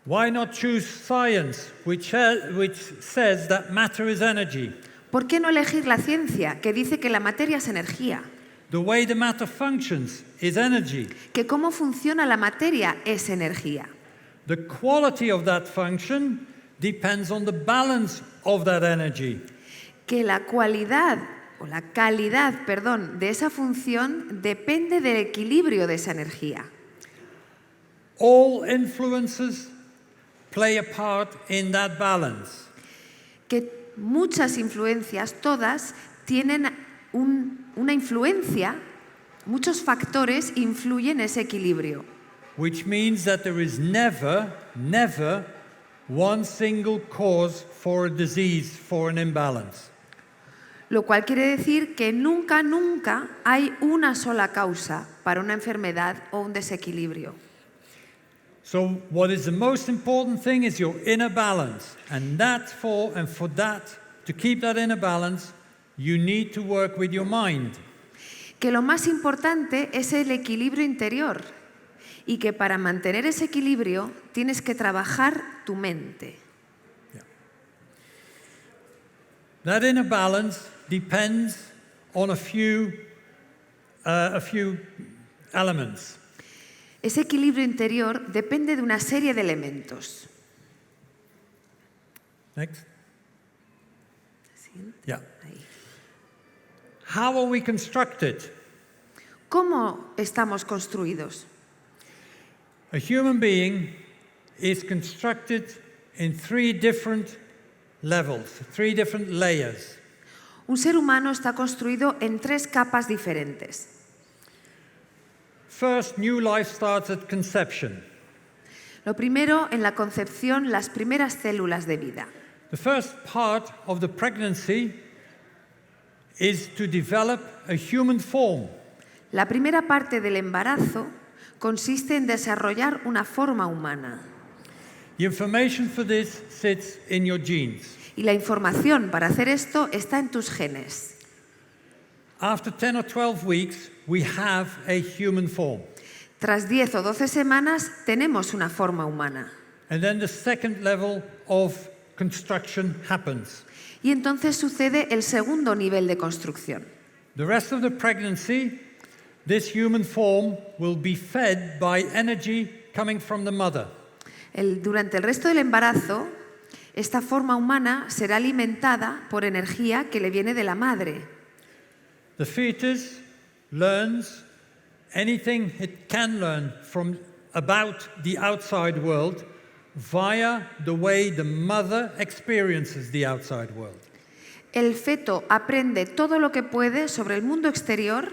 Why not choose science, which says that matter is energy?
¿Por qué no elegir la ciencia, que dice que la materia es energía?
The way the matter functions is energy.
Que cómo funciona la materia es energía.
The quality of that function depends on the balance of that energy.
Que la cualidad o la calidad, perdón, de esa función depende del equilibrio de esa energía.
All influences play a part in that balance.
Que muchas influencias, todas, tienen una influencia, muchos factores influyen en ese equilibrio.
Which means that there is never one single cause for a disease, for an imbalance.
Lo cual quiere decir que nunca hay una sola causa para una enfermedad o un desequilibrio.
So what is the most important thing is your inner balance. And for that, to keep that inner balance, you need to work with your mind.
Que lo más importante es el equilibrio interior y que para mantener ese equilibrio tienes que trabajar tu mente.
That inner balance depends on a few elements.
Ese equilibrio interior depende de una serie de elementos.
Next.
Siguiente.
Yeah.
Ahí.
How are we constructed?
¿Cómo estamos construidos?
A human being is constructed in 3 different levels, 3 different layers.
Un ser humano está construido en 3 capas diferentes.
First, new life starts at conception.
Lo primero, en la concepción, las primeras células de vida.
The first part of the pregnancy is to develop a human form.
La primera parte del embarazo consiste en desarrollar una forma humana.
The information for this sits in your genes.
Y la información para hacer esto está en tus genes.
After 10 or 12 weeks, we have a human form.
Tras 10 o 12 semanas tenemos una forma humana.
And then the second level of construction happens.
Y entonces sucede el segundo nivel de construcción.
The rest of the pregnancy, this human form will be fed by energy coming from the mother.
Durante el resto del embarazo, esta forma humana será alimentada por energía que le viene de la madre.
The fetus learns anything it can learn from about the outside world via the way the mother experiences the outside world.
El feto aprende todo lo que puede sobre el mundo exterior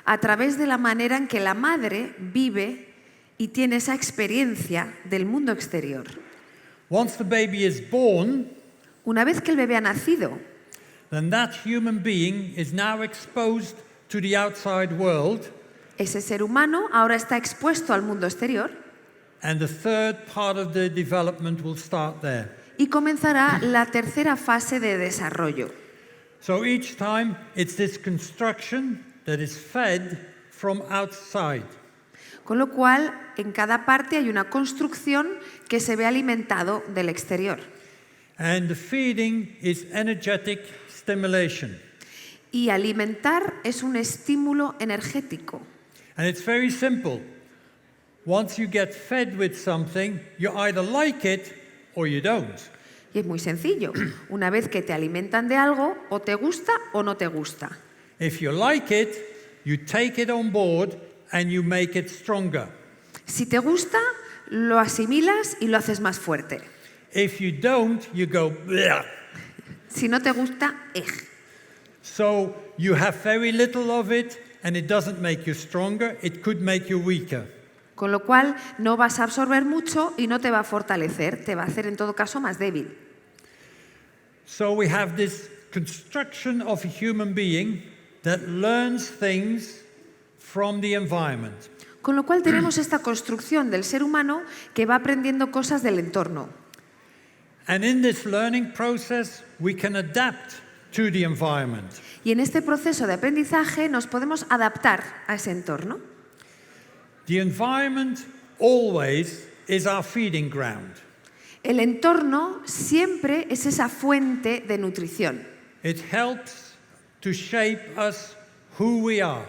a través de la manera en que la madre vive y tiene esa experiencia del mundo exterior.
Once the baby is born,
Una vez que el bebé ha nacido,
then that human being is now exposed to the outside world,
ese ser humano ahora está expuesto al mundo exterior
and the third part of the development will start there.
y comenzará la tercera fase de desarrollo.
So each time it's this construction that is fed from outside.
Con lo cual, en cada parte hay una construcción que se ve alimentado del exterior.
And the feeding is energetic stimulation.
Y alimentar es un estímulo energético.
And it's very simple. Once you get fed with something, you either like it or you don't.
Y es muy sencillo. Una vez que te alimentan de algo, o te gusta o no te gusta.
If you like it, you take it on board and you make it stronger.
Si te gusta, lo asimilas y lo haces más fuerte.
If you don't, you go, bleh.
Si no te gusta,
So you have very little of it and it doesn't make you stronger, it could make you weaker.
Con lo cual, no vas a absorber mucho y no te va a fortalecer, te va a hacer en todo caso más débil.
So we have this construction of a human being that learns things from the environment.
Con lo cual tenemos esta construcción del ser humano que va aprendiendo cosas del entorno.
And in this learning process, we can adapt to the environment.
Y en este proceso de aprendizaje nos podemos adaptar a ese entorno.
The environment always is our feeding ground.
El entorno siempre es esa fuente de nutrición.
It helps to shape us who we are.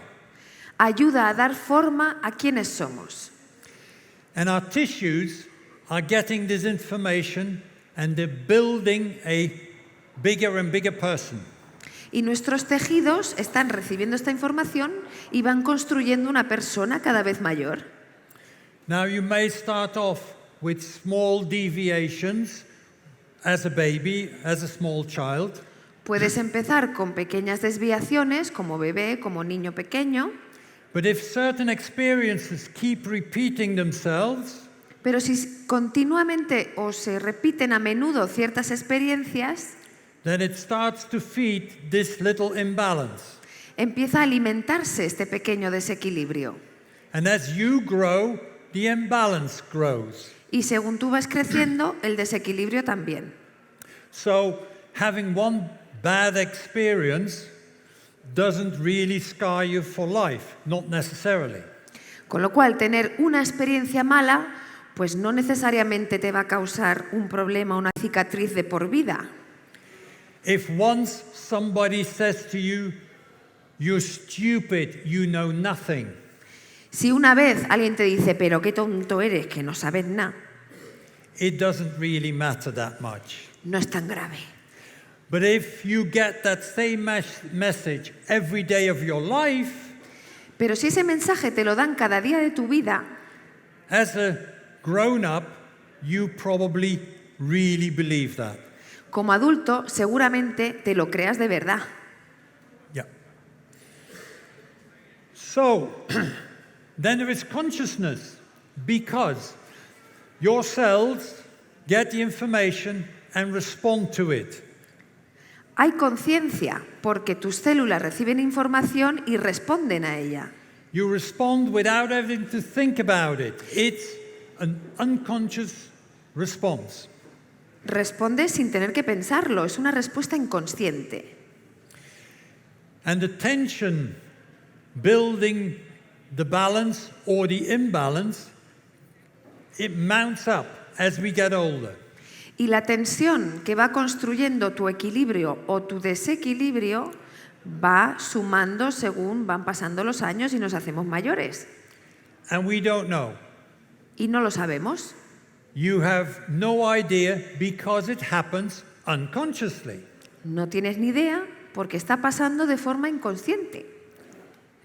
Ayuda a dar forma a quienes somos.
And our tissues are getting this information and they're building a bigger and bigger person.
Y nuestros tejidos están recibiendo esta información y van construyendo una persona cada vez mayor.
Now you may start off with small deviations as a baby, as a small child.
Puedes empezar con pequeñas desviaciones como bebé, como niño pequeño,
But if certain experiences keep repeating themselves,
pero si continuamente o se repiten a menudo ciertas experiencias,
then it starts to feed this little imbalance.
empieza a alimentarse este pequeño desequilibrio.
And as you grow, the imbalance grows.
Y según tú vas creciendo, el desequilibrio también.
So having one bad experience doesn't really scar you for life, not necessarily.
Con lo cual, tener una experiencia mala, pues no necesariamente te va a causar un problema, una cicatriz de por vida.
If once somebody says to you, "You're stupid, you know nothing,"
Si una vez alguien te dice, pero qué tonto eres, que no sabes nada,
it doesn't really matter that much.
no es tan grave.
But if you get that same message every day of your life,
Pero si ese mensaje te lo dan cada día de tu vida,
as a grown-up, you probably really believe that.
como adulto seguramente te lo creas de verdad.
Yeah. So, then there is consciousness, because your cells get the information and respond to it.
Hay conciencia porque tus células reciben información y responden a ella.
You respond without having to think about it. It's an unconscious response.
Respondes sin tener que pensarlo, es una respuesta inconsciente.
And the tension building the balance or the imbalance, it mounts up as we get older.
Y la tensión que va construyendo tu equilibrio o tu desequilibrio va sumando según van pasando los años y nos hacemos mayores.
And we don't know.
Y no lo sabemos.
You have no idea because it happens unconsciously.
No tienes ni idea porque está pasando de forma inconsciente.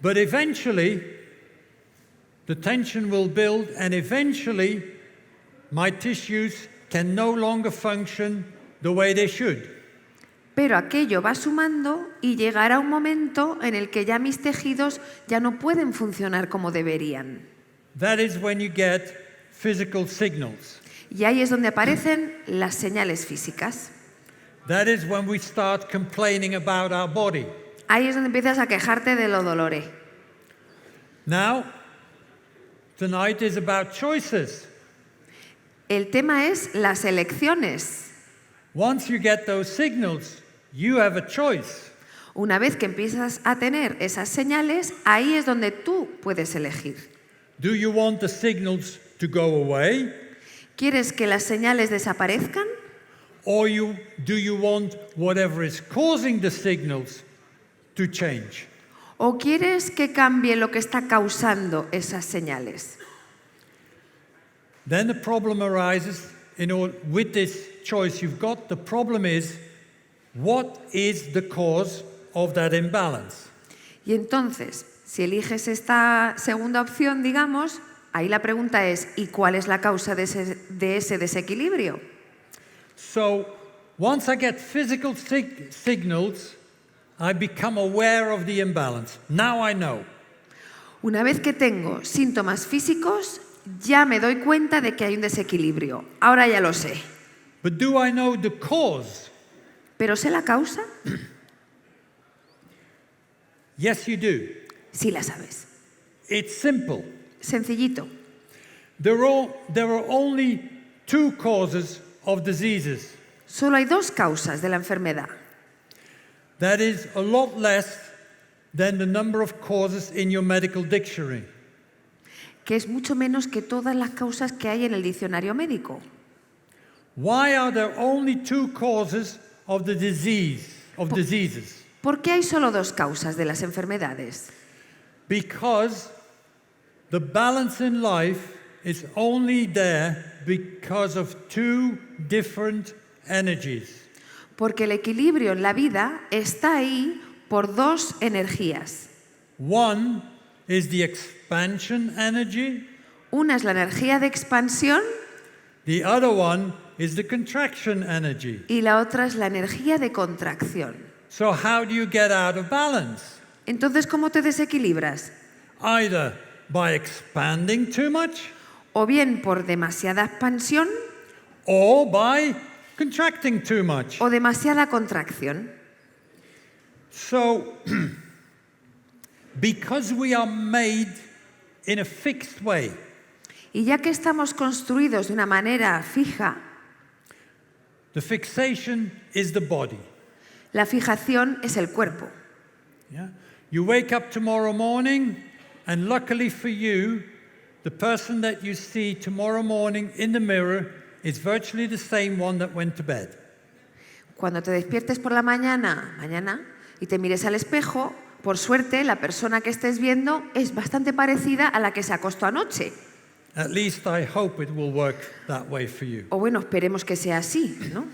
But eventually, the tension will build, and eventually, my tissues can no longer function the way they should.
Pero aquello va sumando y llegará un momento en el que ya mis tejidos ya no pueden funcionar como deberían.
That is when you get physical signals.
Y ahí es donde aparecen las señales físicas.
That is when we start complaining about our body.
Ahí es donde empiezas a quejarte de lo dolore.
Now, tonight is about choices.
El tema es las elecciones.
Once you get those signals, you have a choice.
Una vez que empiezas a tener esas señales, ahí es donde tú puedes elegir.
Do you want the signals to go away?
¿Quieres que las señales desaparezcan?
Or do you want whatever is causing the signals to change?
¿O quieres que cambie lo que está causando esas señales?
Then the problem arises, with this choice you've got, the problem is, what is the cause of that imbalance?
Y entonces, si eliges esta segunda opción, digamos, ahí la pregunta es, ¿y cuál es la causa de ese desequilibrio?
So, once I get physical signals, I become aware of the imbalance. Now I know.
Una vez que tengo síntomas físicos, ya me doy cuenta de que hay un desequilibrio. Ahora ya lo sé.
But do I know the cause?
¿Pero sé la causa?
Yes, you do.
Sí la sabes.
It's simple.
Sencillito.
There are only two causes of diseases.
Solo hay dos causas de la enfermedad.
That is a lot less than the number of causes in your medical dictionary.
Que es mucho menos que todas las causas que hay en el diccionario médico.
Why are there only two causes of the diseases?
¿Por qué hay solo dos causas de las enfermedades?
Because the balance in life is only there because of two different energies.
Porque el equilibrio en la vida está ahí por dos energías.
One is the expansion energy.
Una es la energía de expansión
The other one is the contraction energy.
y la otra es la energía de contracción.
So how do you get out of balance?
Entonces, ¿cómo te desequilibras?
Either by expanding too much
O bien por demasiada expansión
or by contracting too much.
o demasiada contracción.
So, because we are made in a fixed way,
Y ya que estamos construidos de una manera fija,
the fixation is the body.
la fijación es el cuerpo.
Yeah? You wake up tomorrow morning, and luckily for you, the person that you see tomorrow morning in the mirror is virtually the same one that went to bed.
Cuando te despiertes por la mañana, y te mires al espejo, por suerte la persona que estés viendo es bastante parecida a la que se acostó anoche.
At least I hope it will work that way for you.
O bueno, esperemos que sea así, ¿no?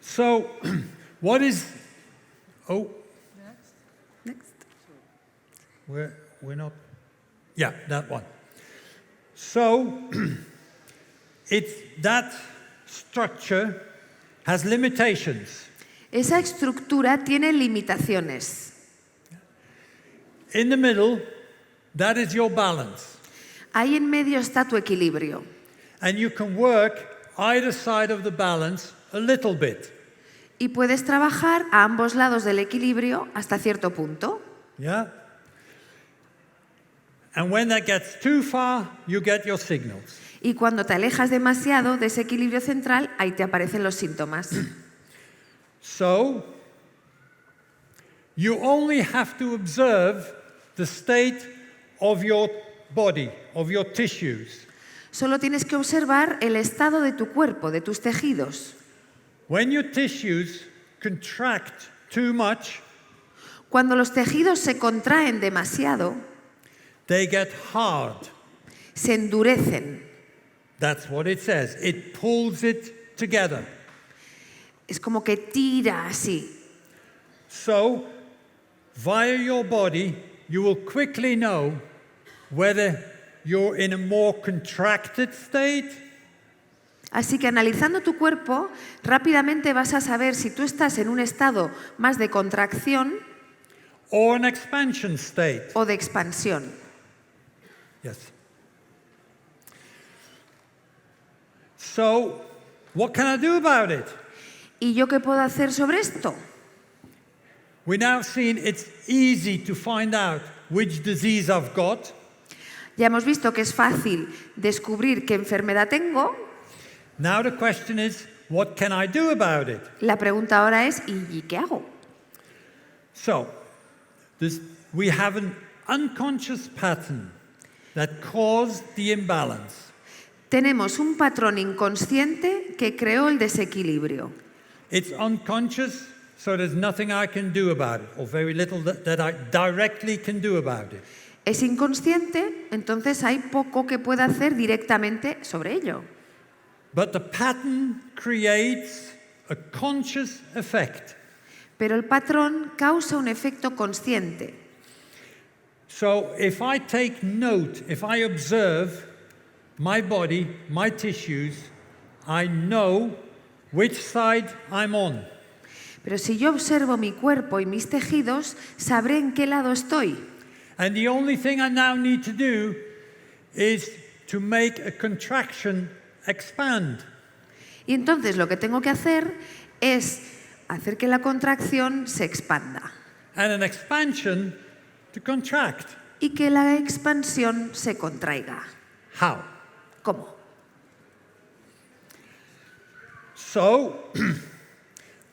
So, what is... Oh,
Next.
we're not. Yeah, that one. So, that structure has limitations.
Esa estructura tiene limitaciones.
In the middle, that is your balance.
Ahí en medio está tu equilibrio.
And you can work either side of the balance a little bit.
Y puedes trabajar a ambos lados del equilibrio hasta cierto punto.
Yeah? And when that gets too far, you get your signals.
Y cuando te alejas demasiado de ese equilibrio central, ahí te aparecen los síntomas.
So, you only have to observe the state of your body, of your tissues.
Solo tienes que observar el estado de tu cuerpo, de tus tejidos.
When your tissues contract too much,
Cuando los tejidos se contraen demasiado,
they get hard.
se endurecen.
That's what it says. It pulls it together.
Es como que tira así.
So, via your body, you will quickly know whether you're in a more contracted state
Así que analizando tu cuerpo, rápidamente vas a saber si tú estás en un estado más de contracción
or an expansion state.
o de expansión.
Yes. So, what can I do about it?
¿Y yo qué puedo hacer sobre esto?
We've now seen it's easy to find out which disease I've got.
Ya hemos visto que es fácil descubrir qué enfermedad tengo.
Now the question is, what can I do about it?
La pregunta ahora es, ¿y qué hago?
So, we have an unconscious pattern that caused the imbalance.
Tenemos un patrón inconsciente que creó el desequilibrio.
It's unconscious, so there's nothing I can do about it, or very little that I directly can do about it.
Es inconsciente, entonces hay poco que pueda hacer directamente sobre ello.
But the pattern creates a conscious effect.
Pero el patrón causa un efecto consciente.
So if I take note, if I observe my body, my tissues, I know which side I'm on.
Pero si yo observo mi cuerpo y mis tejidos, sabré en qué lado estoy.
And the only thing I now need to do is to make a contraction expand.
Y entonces lo que tengo que hacer es hacer que la contracción se expanda
And an expansion to contract.
y que la expansión se contraiga.
How?
¿Cómo?
So,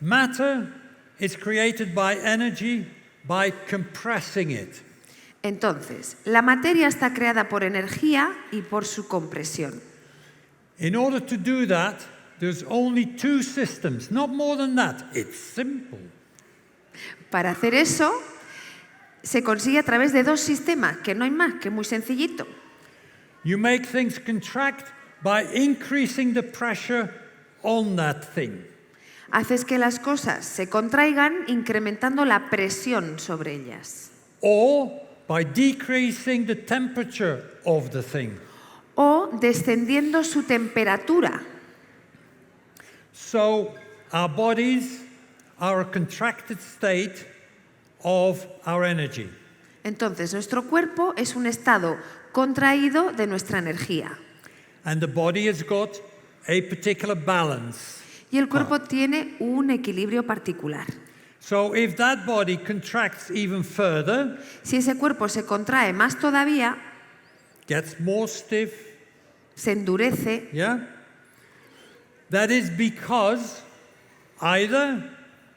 matter is created by energy by compressing it.
Entonces, la materia está creada por energía y por su compresión.
In order to do that, there's only two systems, not more than that. It's simple.
Para hacer eso, se consigue a través de dos sistemas, que no hay más, que es muy sencillito.
You make things contract by increasing the pressure on that thing.
Haces que las cosas se contraigan incrementando la presión sobre ellas.
Or by decreasing the temperature of the thing.
O descendiendo su temperatura.
So our bodies are a contracted state of our energy.
Entonces, nuestro cuerpo es un estado contraído de nuestra energía.
And the body has got a particular balance.
Y el cuerpo tiene un equilibrio particular.
So if that body contracts even further,
Si ese cuerpo se contrae más todavía,
gets more stiff,
se endurece,
yeah? That is because either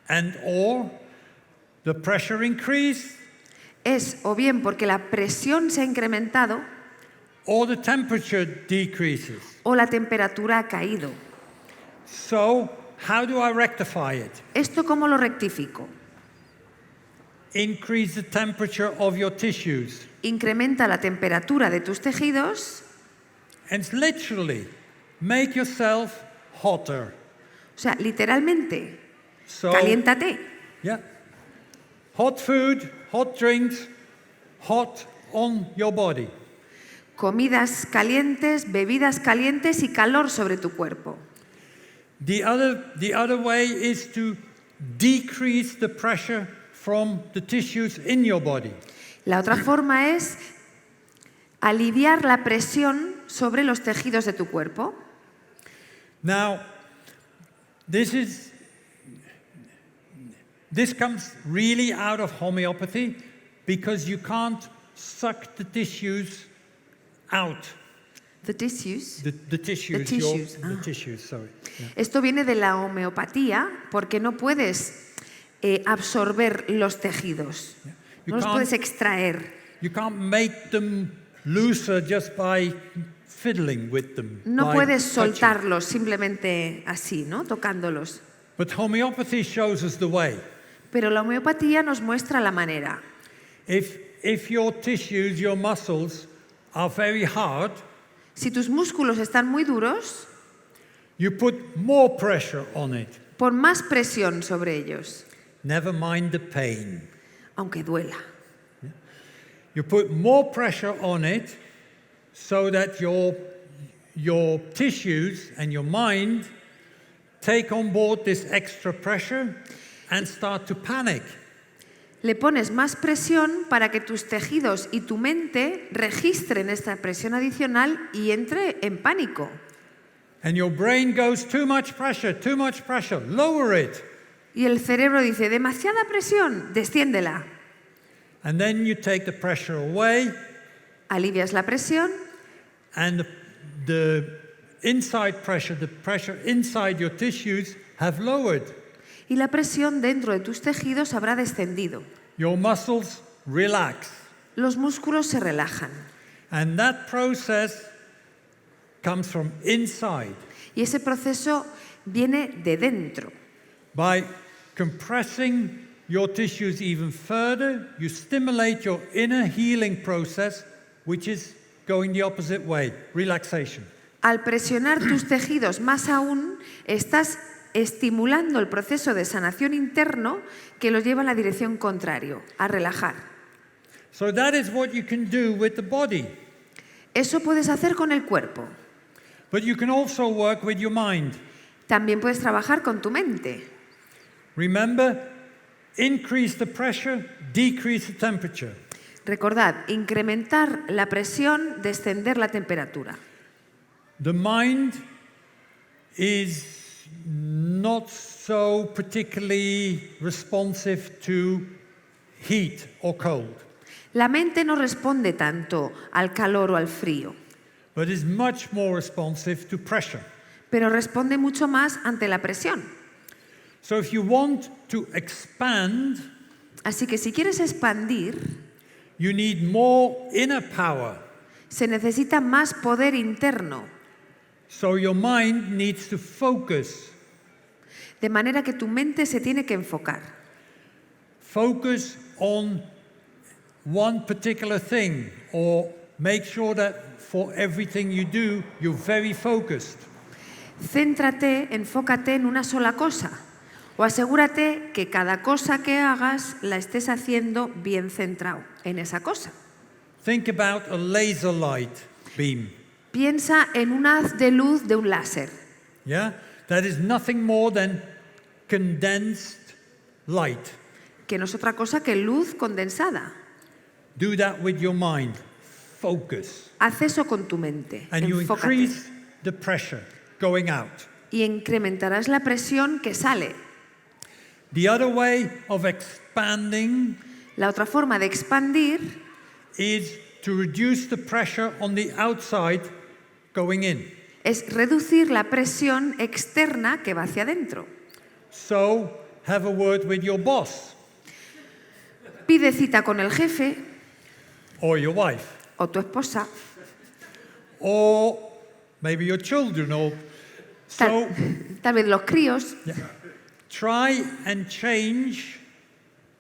and or the pressure increased
es o bien porque la presión se ha incrementado
or the temperature decreases.
o la temperatura ha caído.
So how do I rectify it?
¿Esto cómo lo rectifico?
Increase the temperature of your tissues.
Incrementa la temperatura de tus tejidos,
And it's literally make yourself hotter.
o sea, literalmente,
So,
caliéntate.
yeah. Hot food, hot drinks, hot on your body.
Comidas calientes, bebidas calientes y calor sobre tu cuerpo.
The other way is to decrease the pressure from the tissues in your body.
La otra forma es aliviar la presión sobre los tejidos de tu cuerpo.
Now, this comes really out of homeopathy because you can't suck the tissues out.
The tissues.
The tissues.
The tissues,
The tissues, sorry. Yeah.
Esto viene de la homeopatía porque no puedes absorber los tejidos.
You
No los
can't-
puedes extraer.
You can't make them looser just by fiddling with them.
No
by
puedes
touching.
soltarlos simplemente así, ¿no? Tocándolos.
But homeopathy shows us the way.
Pero la homeopatía nos muestra la manera.
If your tissues, your muscles are very hard,
Si tus músculos están muy duros,
you put more pressure on it.
pon más presión sobre ellos,
Never mind the pain.
aunque duela.
You put more pressure on it so that your tissues and your mind take on board this extra pressure and start to panic.
Le pones más presión para que tus tejidos y tu mente registren esta presión adicional y entre en pánico.
And your brain goes, too much pressure, lower it.
Y el cerebro dice, demasiada presión, desciéndela.
And then you take the pressure away,
Alivias la presión
and the inside pressure, the pressure inside your tissues have lowered.
y la presión dentro de tus tejidos habrá descendido.
Your muscles relax.
Los músculos se relajan.
And that process comes from inside.
Y ese proceso viene de dentro.
By compressing your tissues even further, you stimulate your inner healing process, which is going the opposite way, relaxation.
Al presionar tus tejidos más aún, estás estimulando el proceso de sanación interno que los lleva en la dirección contraria, a relajar.
So that is what you can do with the body.
Eso puedes hacer con el cuerpo.
But you can also work with your mind.
También puedes trabajar con tu mente.
Remember, increase the pressure, decrease the temperature.
Recordad, incrementar la presión, descender la temperatura.
The mind is not so particularly responsive to heat or cold,
La mente no responde tanto al calor o al frío,
but is much more responsive to pressure.
pero responde mucho más ante la presión.
So if you want to expand,
Así que si quieres expandir,
you need more inner power.
se necesita más poder interno,
So your mind needs to focus.
de manera que tu mente se tiene que enfocar.
Focus on one particular thing, or make sure that for everything you do, you're very focused.
Céntrate, enfócate en una sola cosa, o asegúrate que cada cosa que hagas la estés haciendo bien centrado en esa cosa.
Think about a laser light beam.
Piensa en un haz de luz de un láser,
Yeah? That is nothing more than condensed light.
que no es otra cosa que luz condensada.
Do that with your mind. Focus.
Haz eso con tu mente,
And you
enfócate.
increase the pressure going out.
Y incrementarás la presión que sale.
The other way of expanding
La otra forma de expandir
is to reduce the pressure on the outside going in.
es reducir la presión externa que va hacia adentro.
So, have a word with your boss
Pide cita con el jefe
or your wife
o tu esposa,
or maybe your children or so
tal vez los críos.
try and change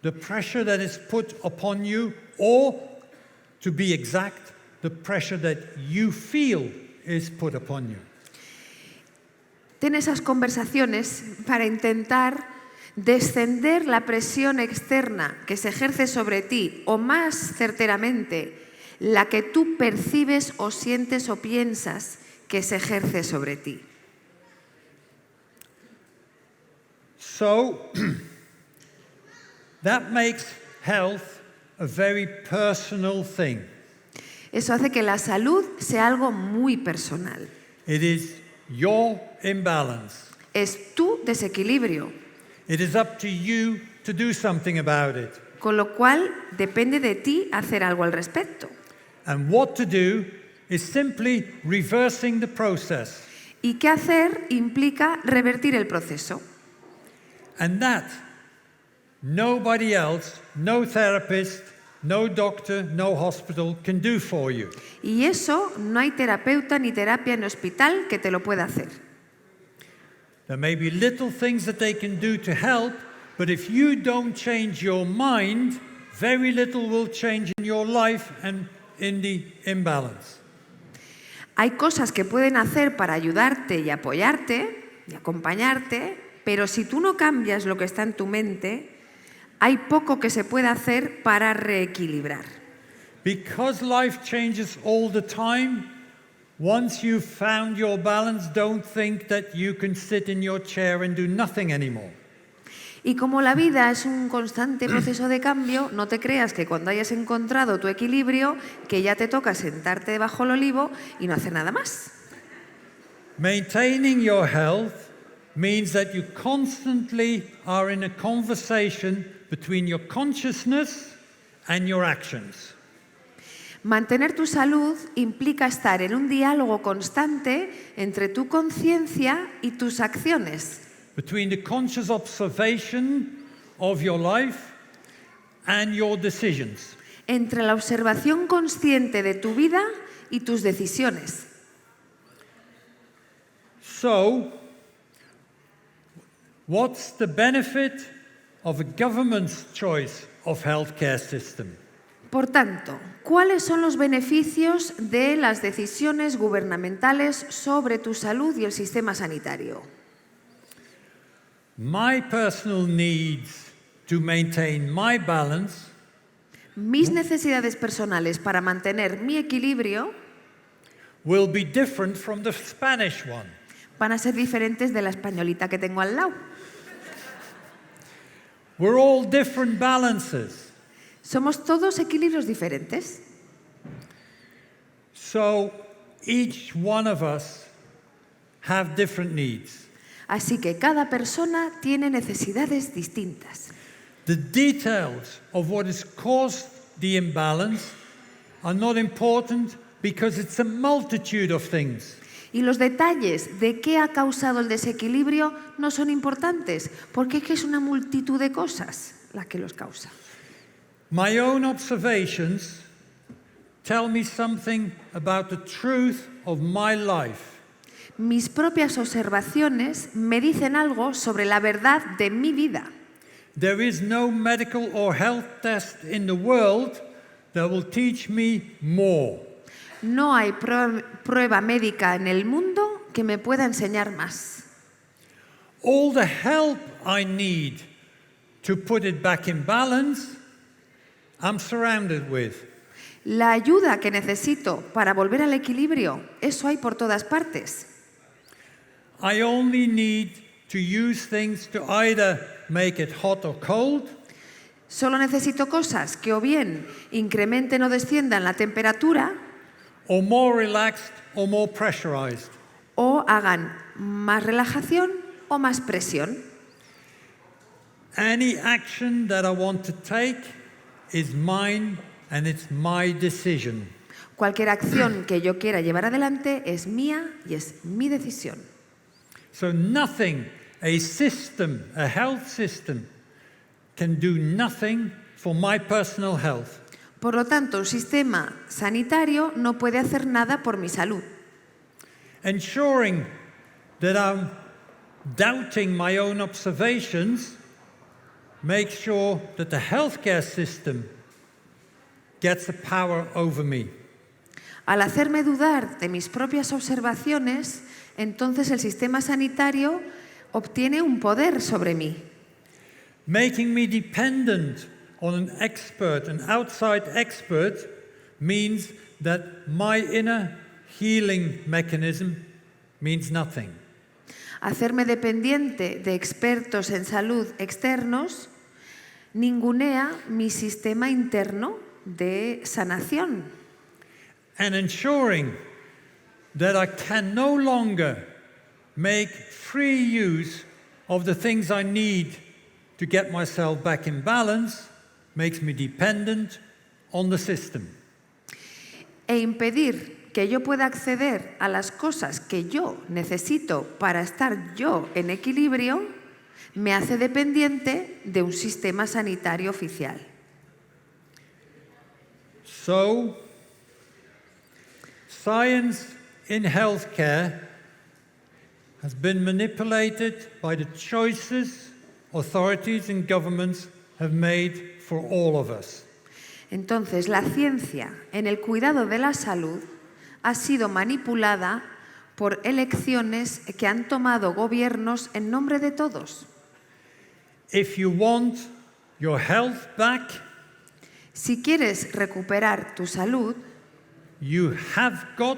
the pressure that is put upon you, or to be exact, the pressure that you feel is put upon you.
Ten esas conversaciones para intentar descender la presión externa que se ejerce sobre ti, o más certeramente, la que tú percibes o sientes o piensas que se ejerce sobre ti.
So, that makes health a very personal thing.
Eso hace que la salud sea algo muy personal.
It is your imbalance.
Es tu desequilibrio,
It is up to you to do something about it.
con lo cual depende de ti hacer algo al respecto.
And what to do is simply reversing the process.
¿Y qué hacer? Implica revertir el proceso.
And that nobody else, no therapist, no doctor, no hospital can do for you.
Y eso no hay terapeuta ni terapia en hospital que te lo pueda hacer.
There may be little things that they can do to help, but if you don't change your mind, very little will change in your life and in the imbalance.
Hay cosas que pueden hacer para ayudarte y apoyarte y acompañarte, pero si tú no cambias lo que está en tu mente, hay poco que se pueda hacer para reequilibrar.
Because life changes all the time, once you've found your balance, don't think that you can sit in your chair and do nothing anymore.
Y como la vida es un constante proceso de cambio, no te creas que cuando hayas encontrado tu equilibrio, que ya te toca sentarte debajo del olivo y no hacer nada más.
Maintaining your health means that you constantly are in a conversation between your consciousness and your actions.
Mantener tu salud implica estar en un diálogo constante entre tu conciencia y tus acciones.
Between the conscious observation of your life and your decisions.
Entre la observación consciente de tu vida y tus decisiones.
So, what's the benefit of a government's choice of healthcare system?
Por tanto, ¿cuáles son los beneficios de las decisiones gubernamentales sobre tu salud y el sistema sanitario?
My personal needs to maintain my balance
Mis necesidades personales para mantener mi equilibrio
will be different from the Spanish one.
van a ser diferentes de la españolita que tengo al lado.
We're all different balances.
Somos todos equilibrios diferentes.
So each one of us have different needs.
Así que cada persona tiene necesidades distintas.
The details of what has caused the imbalance are not important because it's a multitude of things.
Y los detalles de qué ha causado el desequilibrio no son importantes, porque es que es una multitud de cosas la que los causa.
My own observations tell me something about the truth of my life.
Mis propias observaciones me dicen algo sobre la verdad de mi vida.
There is no medical or health test in the world that will teach me more.
No hay prueba médica en el mundo que me pueda enseñar más.
All the help I need to put it back in balance, I'm surrounded with.
La ayuda que necesito para volver al equilibrio, eso hay por todas partes.
I only need to use things to either make it hot or cold,
Solo necesito cosas que o bien incrementen o desciendan la temperatura
or more relaxed or more pressurized.
o hagan más relajación o más presión.
Any action that I want to take is mine and it's my decision.
Cualquier acción que yo quiera llevar adelante es mía y es mi decisión.
So nothing, a system, a health system, can do nothing for my personal health.
Por lo tanto, un sistema sanitario no puede hacer nada por mi salud.
Ensuring that I'm doubting my own observations makes sure that the healthcare system gets the power over me.
Al hacerme dudar de mis propias observaciones, entonces el sistema sanitario obtiene un poder sobre mí.
Making me dependent on an expert, an outside expert, means that my inner healing mechanism means nothing.
Hacerme dependiente de expertos en salud externos ningunea mi sistema interno de sanación.
And ensuring that I can no longer make free use of the things I need to get myself back in balance makes me dependent on the system.
E impedir que yo pueda acceder a las cosas que yo necesito para estar yo en equilibrio me hace dependiente de un sistema sanitario oficial.
So, science in healthcare has been manipulated by the choices authorities and governments have made for all of us.
Entonces, la ciencia en el cuidado de la salud ha sido manipulada por elecciones que han tomado gobiernos en nombre de todos.
If you want your health back,
Si quieres recuperar tu salud,
you have got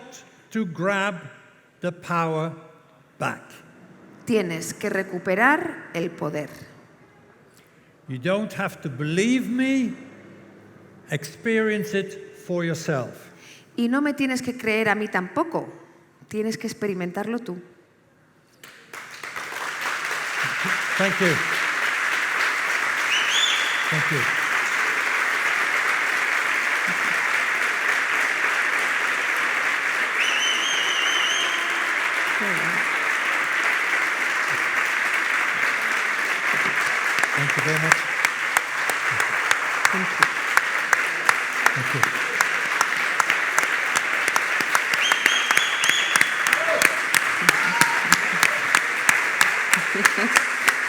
to grab the power back.
tienes que recuperar el poder.
You don't have to believe me, experience it for yourself.
Y no me tienes que creer a mí tampoco, tienes que experimentarlo tú.
Thank you. Thank you. Thank you very much.
Thank you.
Thank you.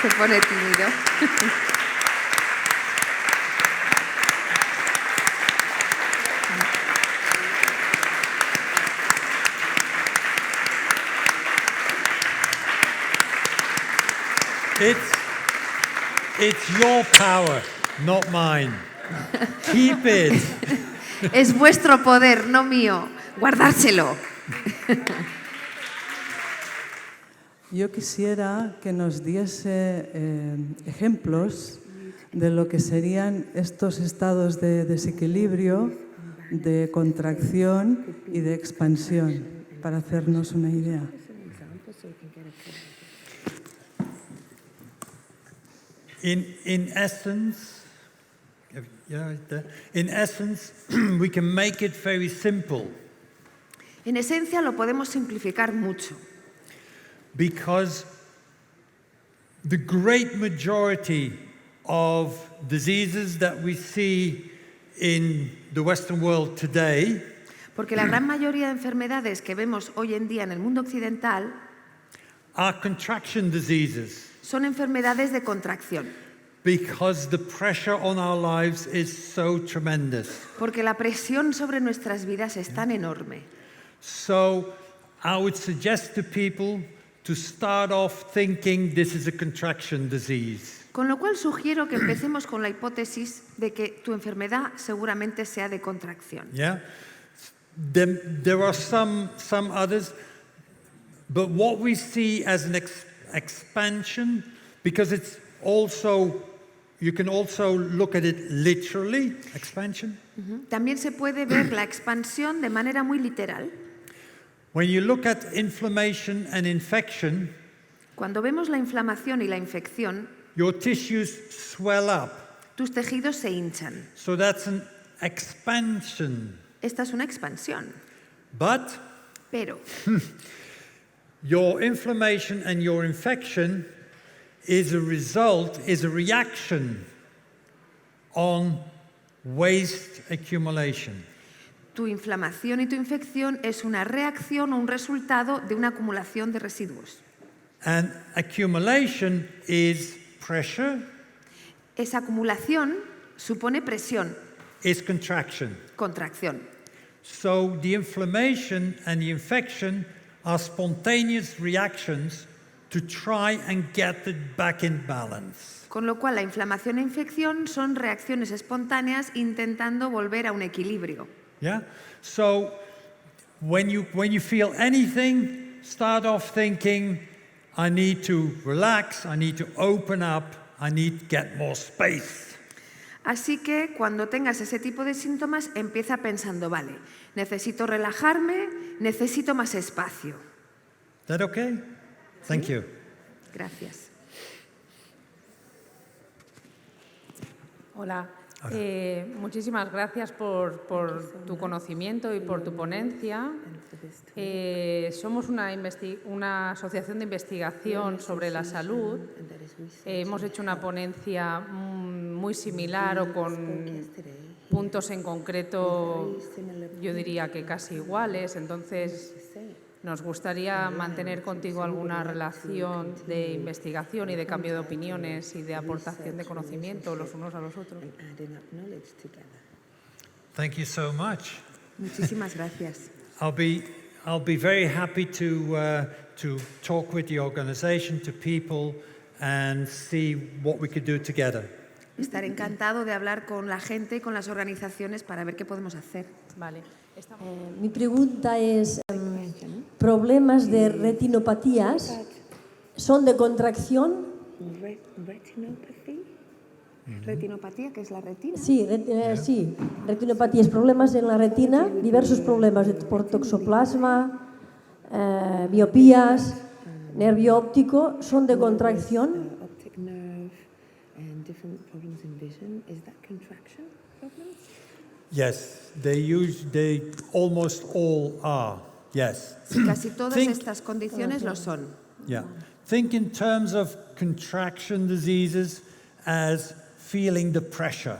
Se pone tímido.
It's your power, not mine. Keep it.
Es vuestro poder, no mío. Guardárselo.
Yo quisiera que nos diese ejemplos de lo que serían estos estados de desequilibrio, de contracción y de expansión, para hacernos una idea.
In essence, we can make it very simple
En esencia lo podemos simplificar mucho,
because the great majority of diseases that we see in the Western world today
porque la gran mayoría de enfermedades que vemos hoy en día en el mundo occidental
are contraction diseases.
son enfermedades de contracción,
Because the pressure on our lives is so tremendous.
porque la presión sobre nuestras vidas es tan enorme.
So I would suggest to people to start off thinking this is a contraction disease.
Con lo cual sugiero que empecemos con la hipótesis de que tu enfermedad seguramente sea de contracción.
Yeah? There are some others, but what we see as an expansion, because it's also, you can also look at it literally, expansion.
También se puede ver la expansión de manera muy literal.
When you look at inflammation and infection,
Cuando vemos la inflamación y la infección,
your tissues swell up.
tus tejidos se hinchan.
So that's an expansion.
Esta es una expansión.
But
Pero
your inflammation and your infection is a reaction on waste accumulation.
tu inflamación y tu infección es una reacción o un resultado de una acumulación de residuos.
And accumulation is pressure,
Esa acumulación supone presión,
is contraction.
contracción.
So the inflammation and the infection are spontaneous reactions to try and get it back in balance.
Con lo cual la inflamación e infección son reacciones espontáneas intentando volver a un equilibrio.
Yeah? So when you feel anything, start off thinking, I need to relax, I need to open up, I need to get more space.
Así que cuando tengas ese tipo de síntomas, empieza pensando, vale, necesito relajarme, necesito más espacio.
Is that okay? Thank you.
Gracias.
Hola. Muchísimas gracias por tu conocimiento y por tu ponencia. Somos una asociación de investigación sobre la salud. Hemos hecho una ponencia muy similar o con puntos en concreto, yo diría que casi iguales. Entonces, nos gustaría mantener contigo alguna relación de investigación y de cambio de opiniones y de aportación de conocimiento los unos a los otros.
Thank you so much.
Muchísimas gracias.
I'll be very happy to talk with the organization, to people, and see what we could do together.
Estaré encantado de hablar con la gente y con las organizaciones para ver qué podemos hacer.
Vale.
Mi pregunta es, ¿problemas de retinopatías son de contracción?
¿Retinopatía, que es la retina?
Sí, sí, retinopatías, problemas en la retina, diversos problemas por toxoplasma, miopías, nervio óptico, ¿son de contracción?
Yes, they almost all are. Yes.
Sí, casi todas estas condiciones lo son.
Yeah. Think in terms of contraction diseases as feeling the pressure.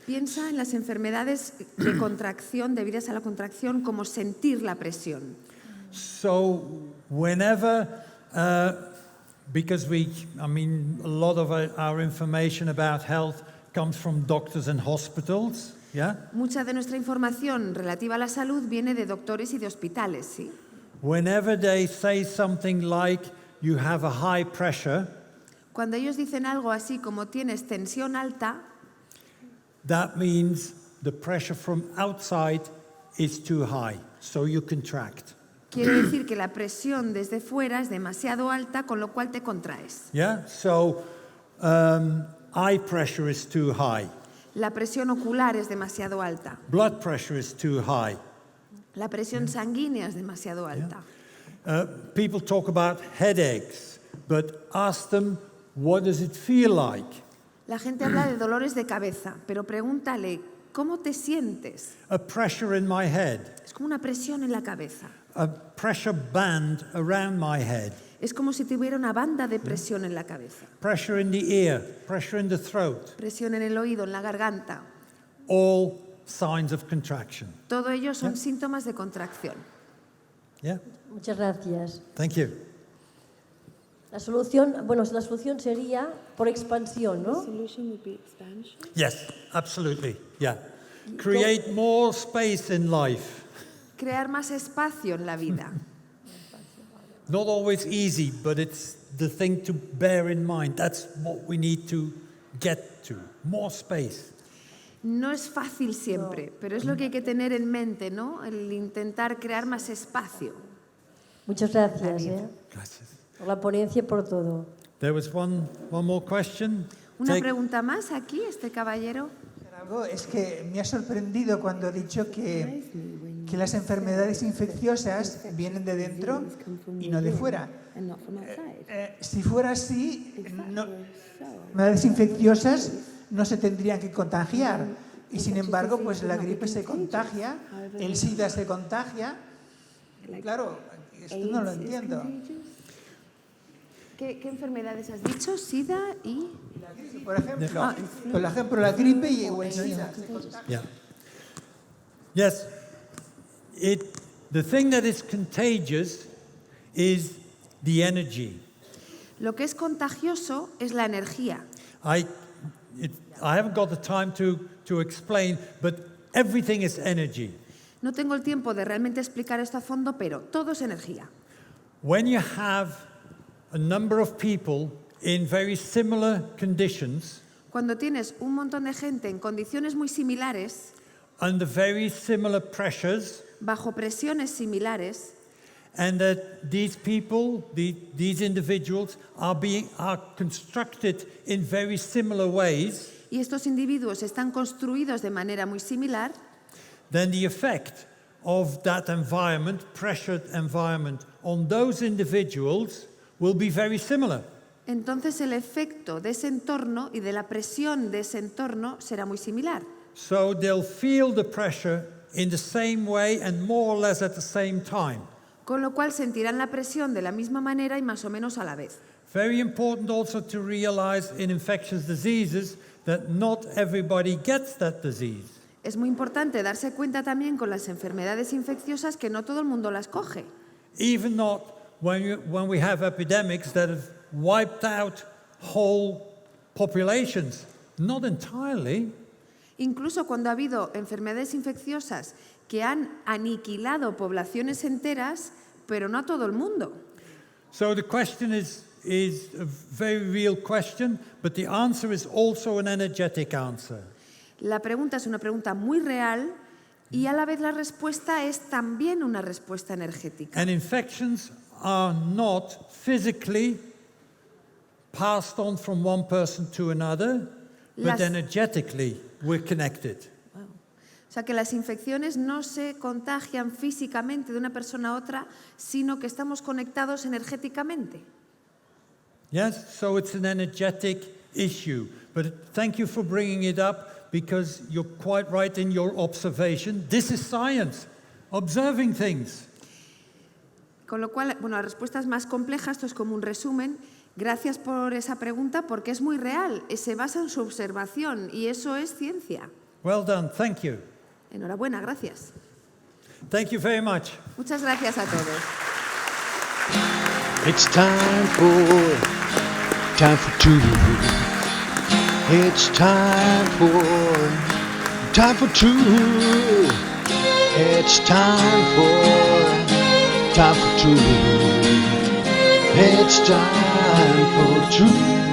Piensa en las enfermedades de contracción, debidas a la contracción, como sentir la presión.
So whenever, because a lot of our information about health comes from doctors and hospitals, yeah?
Mucha de nuestra información relativa a la salud viene de doctores y de hospitales, ¿sí?
Whenever they say something like, you have a high pressure,
Cuando ellos dicen algo así como tienes tensión alta,
that means the pressure from outside is too high, so you contract.
quiere decir que la presión desde fuera es demasiado alta, con lo cual te contraes.
Yeah, so eye pressure is too high.
La presión ocular es demasiado alta.
Blood pressure is too high.
La presión sanguínea es demasiado alta.
People talk about headaches, but ask them, what does it feel like?
La gente habla de dolores de cabeza, pero pregúntale, ¿cómo te sientes?
A pressure in my head,
Es como una presión en la cabeza.
a pressure band around my head,
Es como si tuviera una banda de presión en la cabeza.
pressure in the ear, pressure in the throat,
Presión en el oído, en la garganta.
all signs of contraction.
Todo ello son síntomas de contracción.
Yeah,
Muchas gracias.
thank you.
La solución sería por expansión, ¿no?
Yes, absolutely, yeah. Create more space in life.
Crear más espacio en la vida.
Not always easy, but it's the thing to bear in mind. That's what we need to get to, more space.
No es fácil siempre, pero es lo que hay que tener en mente, ¿no? El intentar crear más espacio.
Muchas gracias,
Gracias.
por la ponencia y por todo.
There was one more question.
Una
Take-
pregunta más aquí, este caballero.
Es que me ha sorprendido cuando ha dicho que las enfermedades infecciosas vienen de dentro y no de fuera. Si fuera así, enfermedades infecciosas no se tendrían que contagiar. Y sin embargo, pues la gripe se contagia, el SIDA se contagia. Claro, esto no lo entiendo.
¿Qué enfermedades has dicho? ¿SIDA y...?
Por ejemplo, la gripe y el SIDA se contagia.
Yeah. Yes. The thing that is contagious is the energy.
Lo que es contagioso es la energía.
I haven't got the time to explain, but everything is energy.
No tengo el tiempo de realmente explicar esto a fondo, pero todo es energía.
When you have a number of people in very similar conditions,
Cuando tienes un montón de gente en condiciones muy similares,
under very similar pressures,
bajo presiones similares,
and that these people, these individuals, are constructed in very similar ways,
y estos individuos están construidos de manera muy similar,
then the effect of that environment, pressured environment, on those individuals will be very similar.
entonces el efecto de ese entorno y de la presión de ese entorno será muy similar.
So they'll feel the pressure in the same way and more or less at the same time.
Con lo cual sentirán la presión de la misma manera y más o menos a la vez.
Very important also to realize in infectious diseases that not everybody gets that disease.
Es muy importante darse cuenta también con las enfermedades infecciosas que no todo el mundo las coge.
Even not when we have epidemics that have wiped out whole populations. Not entirely.
Incluso cuando ha habido enfermedades infecciosas que han aniquilado poblaciones enteras, pero no a todo el mundo.
So the question is a very real question, but the answer is also an energetic answer.
La pregunta es una pregunta muy real y a la vez la respuesta es también una respuesta energética.
And infections are not physically passed on from one person to another, but energetically we're connected.
O sea que las infecciones no se contagian físicamente de una persona a otra, sino que estamos conectados energéticamente.
Yes, so it's an energetic issue. But thank you for bringing it up, because you're quite right in your observation. This is science, observing things.
Con lo cual, bueno, la respuesta es más compleja, esto es como un resumen. Gracias por esa pregunta, porque es muy real, se basa en su observación y eso es ciencia.
Well done, thank you.
Enhorabuena, gracias.
Thank you very much.
Muchas gracias a todos.
It's time for two. It's time for two. It's time for two. It's time for two.